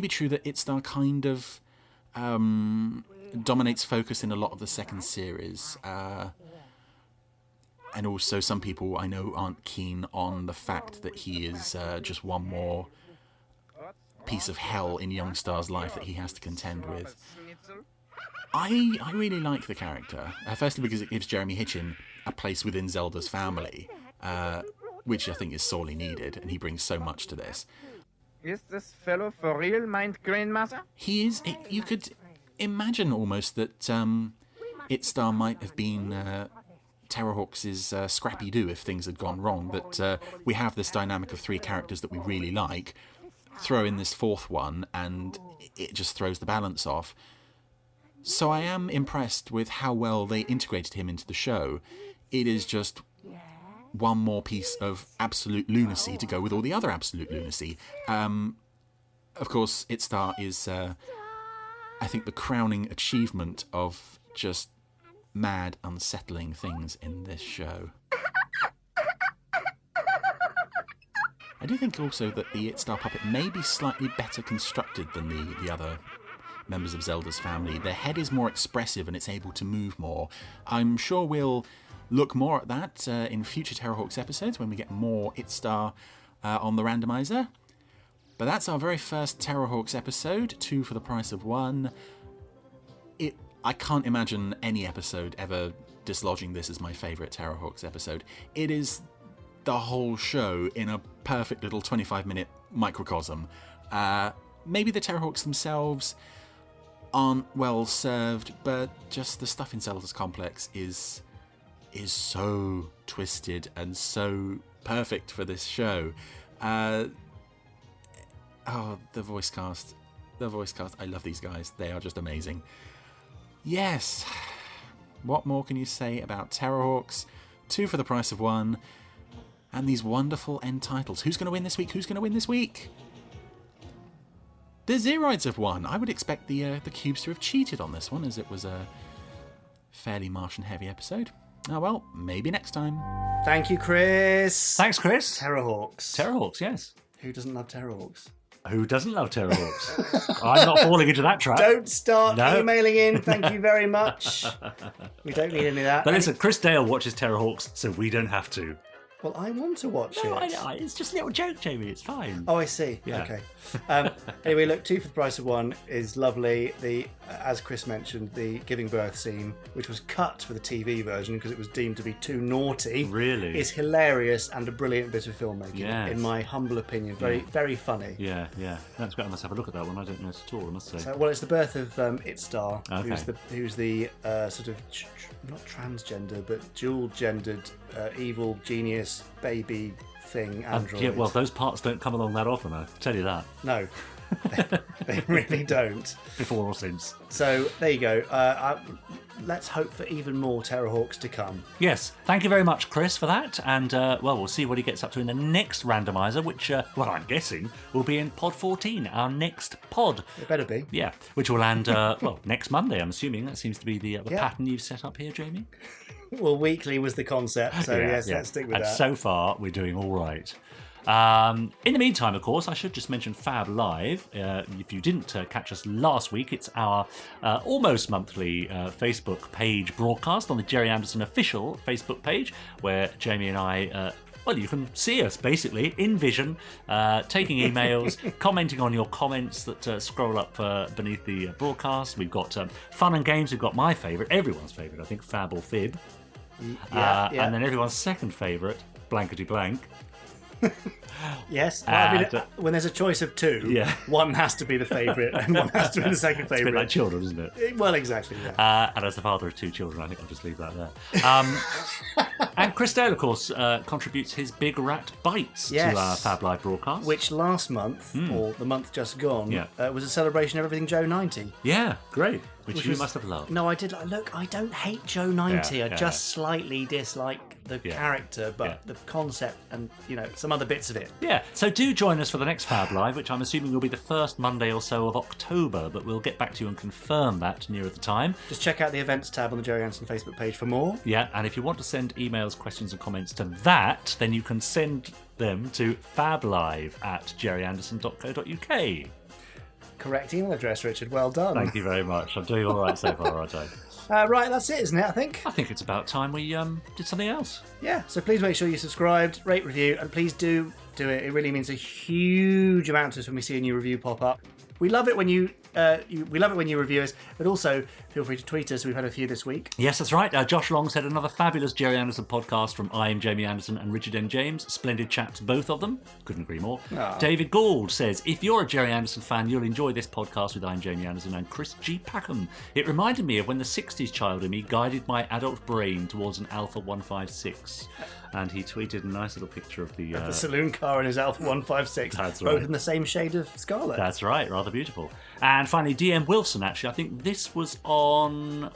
true that Idstar kind of dominates focus in a lot of the second series. And also some people I know aren't keen on the fact that he is just one more piece of hell in Youngstar's life that he has to contend with. I really like the character. Firstly because it gives Jeremy Hitchin a place within Zelda's family, which I think is sorely needed, and he brings so much to this. Is this fellow for real, mind Grandmaster? He is. You could imagine almost that Itstar might have been Terrahawks' Scrappy-Doo if things had gone wrong. That we have this dynamic of three characters that we really like, throw in this fourth one, and it just throws the balance off. So I am impressed with how well they integrated him into the show. It is just one more piece of absolute lunacy to go with all the other absolute lunacy. Of course, Itstar is, I think, the crowning achievement of just mad, unsettling things in this show. I do think also that the Itstar puppet may be slightly better constructed than the other members of Zelda's family. Their head is more expressive and it's able to move more. I'm sure we'll look more at that in future Terrahawks episodes when we get more Itstar on the randomizer. But that's our very first Terrahawks episode, 2 for the price of 1. I can't imagine any episode ever dislodging this as my favourite Terrahawks episode. It is the whole show in a perfect little 25-minute microcosm. Maybe the Terrahawks themselves aren't well served, but just the stuff in Zelda's Complex is so twisted and so perfect for this show. The voice cast. I love these guys. They are just amazing. Yes. What more can you say about Terrahawks? 2 for the price of 1. And these wonderful end titles. Who's going to win this week? The Zeroids have won. I would expect the Cubes to have cheated on this one, as it was a fairly Martian-heavy episode. Oh well, maybe next time. Thank you, Chris. Thanks, Chris. Terrahawks, yes. Who doesn't love Terrahawks? Who doesn't love Terrahawks? I'm not falling into that trap. Don't start emailing in. Thank you very much. We don't need any of that. But listen, Chris Dale watches Terrahawks, so we don't have to. Well, I want to watch it. I know. It's just a little joke, Jamie. It's fine. Oh, I see. Yeah. Okay. Anyway, look, 2 for the price of 1 is lovely. As Chris mentioned, the giving birth scene, which was cut for the TV version because it was deemed to be too naughty, really is hilarious and a brilliant bit of filmmaking, Yes. in my humble opinion. Very, very funny. Yeah. That's great. I must have a look at that one. I don't know it at all, I must say. So, well, it's the birth of Itstar, Okay. who's the sort of not transgender but dual-gendered evil genius baby thing android. Yeah, well, those parts don't come along that often, I tell you that. No, they really don't. Before or since. So there you go. Let's hope for even more Terrahawks to come. Yes, thank you very much, Chris, for that. And, we'll see what he gets up to in the next randomizer, which, I'm guessing, will be in Pod 14, our next pod. It better be. Yeah, which will land, next Monday, I'm assuming. That seems to be the pattern you've set up here, Jamie. Well, weekly was the concept, so let's stick with and that. So far, we're doing all right. In the meantime, of course, I should just mention Fab Live. If you didn't catch us last week, it's our almost monthly Facebook page broadcast on the Gerry Anderson official Facebook page, where Jamie and I... you can see us basically in vision, taking emails, commenting on your comments that scroll up beneath the broadcast. We've got fun and games. We've got my favourite, everyone's favourite, I think, Fab or Fib. And then everyone's second favourite, Blankety Blank. Yes. Well, when there's a choice of 2, one has to be the favourite and one has to be the second favourite. It's a bit like children, isn't it? Well, exactly. Yeah. And as the father of 2 children, I think I'll just leave that there. And Chris Dale, of course, contributes his Big Rat Bites to our Fab Live broadcast. Which last month, or the month just gone, was a celebration of Everything Joe 90. Yeah, great. Which you must have loved. No, I did. Look, I don't hate Joe 90. I just slightly dislike the character, but the concept and, some other bits of it. Yeah, so do join us for the next Fab Live, which I'm assuming will be the first Monday or so of October, but we'll get back to you and confirm that nearer the time. Just check out the events tab on the Gerry Anderson Facebook page for more. Yeah, and if you want to send emails, questions and comments to that, then you can send them to fablive@gerryanderson.co.uk. Correct email address, Richard. Well done. Thank you very much. I'm doing all right so far, aren't I? Right, that's it, isn't it, I think? I think it's about time we did something else. Yeah, so please make sure you subscribed, rate, review, and please do it. It really means a huge amount to us when we see a new review pop up. We love it when you we love it when you review us, but also feel free to tweet us. We've had a few this week. Yes, that's right. Josh Long said another fabulous Gerry Anderson podcast from I am Jamie Anderson and Richard N. James. Splendid chaps, both of them. Couldn't agree more. Aww. David Gould says, if you're a Gerry Anderson fan, you'll enjoy this podcast with I am Jamie Anderson and Chris G. Packham. It reminded me of when the 60s child in me guided my adult brain towards an Alpha 156. And he tweeted a nice little picture of the saloon car and his Alpha 156. That's both right. in the same shade of scarlet. That's right, rather beautiful. And finally, DM Wilson, actually, I think this was on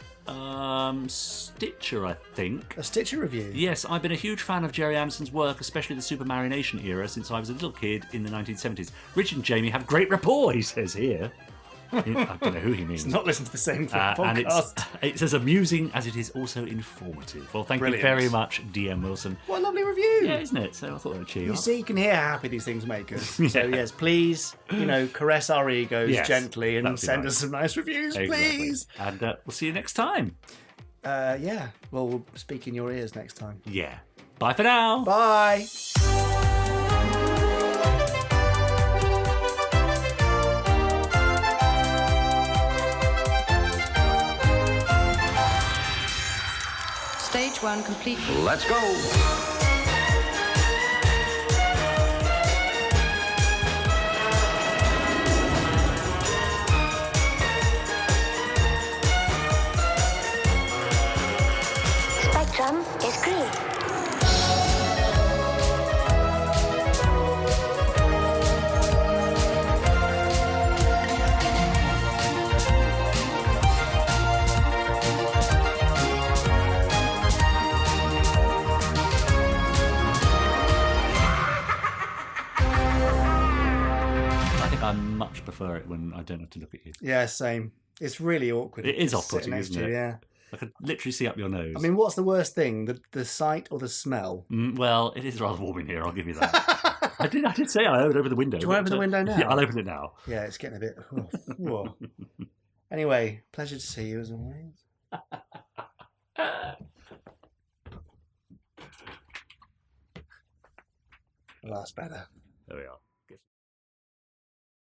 Stitcher, I think. A Stitcher review? Yes, I've been a huge fan of Gerry Anderson's work, especially the Supermarination era, since I was a little kid in the 1970s. Richard and Jamie have great rapport, he says here. I don't know who he means. He's not listened to the same podcast. And it's as amusing as it is also informative. Well, thank Brilliant. you very much, DM Wilson. What a lovely review. Yeah, isn't it? So I thought I'd cheer you You up. see, you can hear how happy these things make us. So, yes, please, caress our egos Yes, gently and that'd be send nice. us some nice reviews, Exactly. please. And we'll see you next time. Yeah, well, we'll speak in your ears next time. Yeah. Bye for now. Bye. Stage 1 complete. Let's go. Spectrum is green. I think I much prefer it when I don't have to look at you. Yeah, same. It's really awkward. It is just sitting off-putting, next isn't to it? you, Yeah. I could literally see up your nose. I mean, what's the worst thing? The sight or the smell? Well, it is rather warm in here, I'll give you that. I did say I would open the window. Do you want to open the window now? Yeah, I'll open it now. Yeah, it's getting a bit... Whoa. Anyway, pleasure to see you as always. Well, that's better. There we are.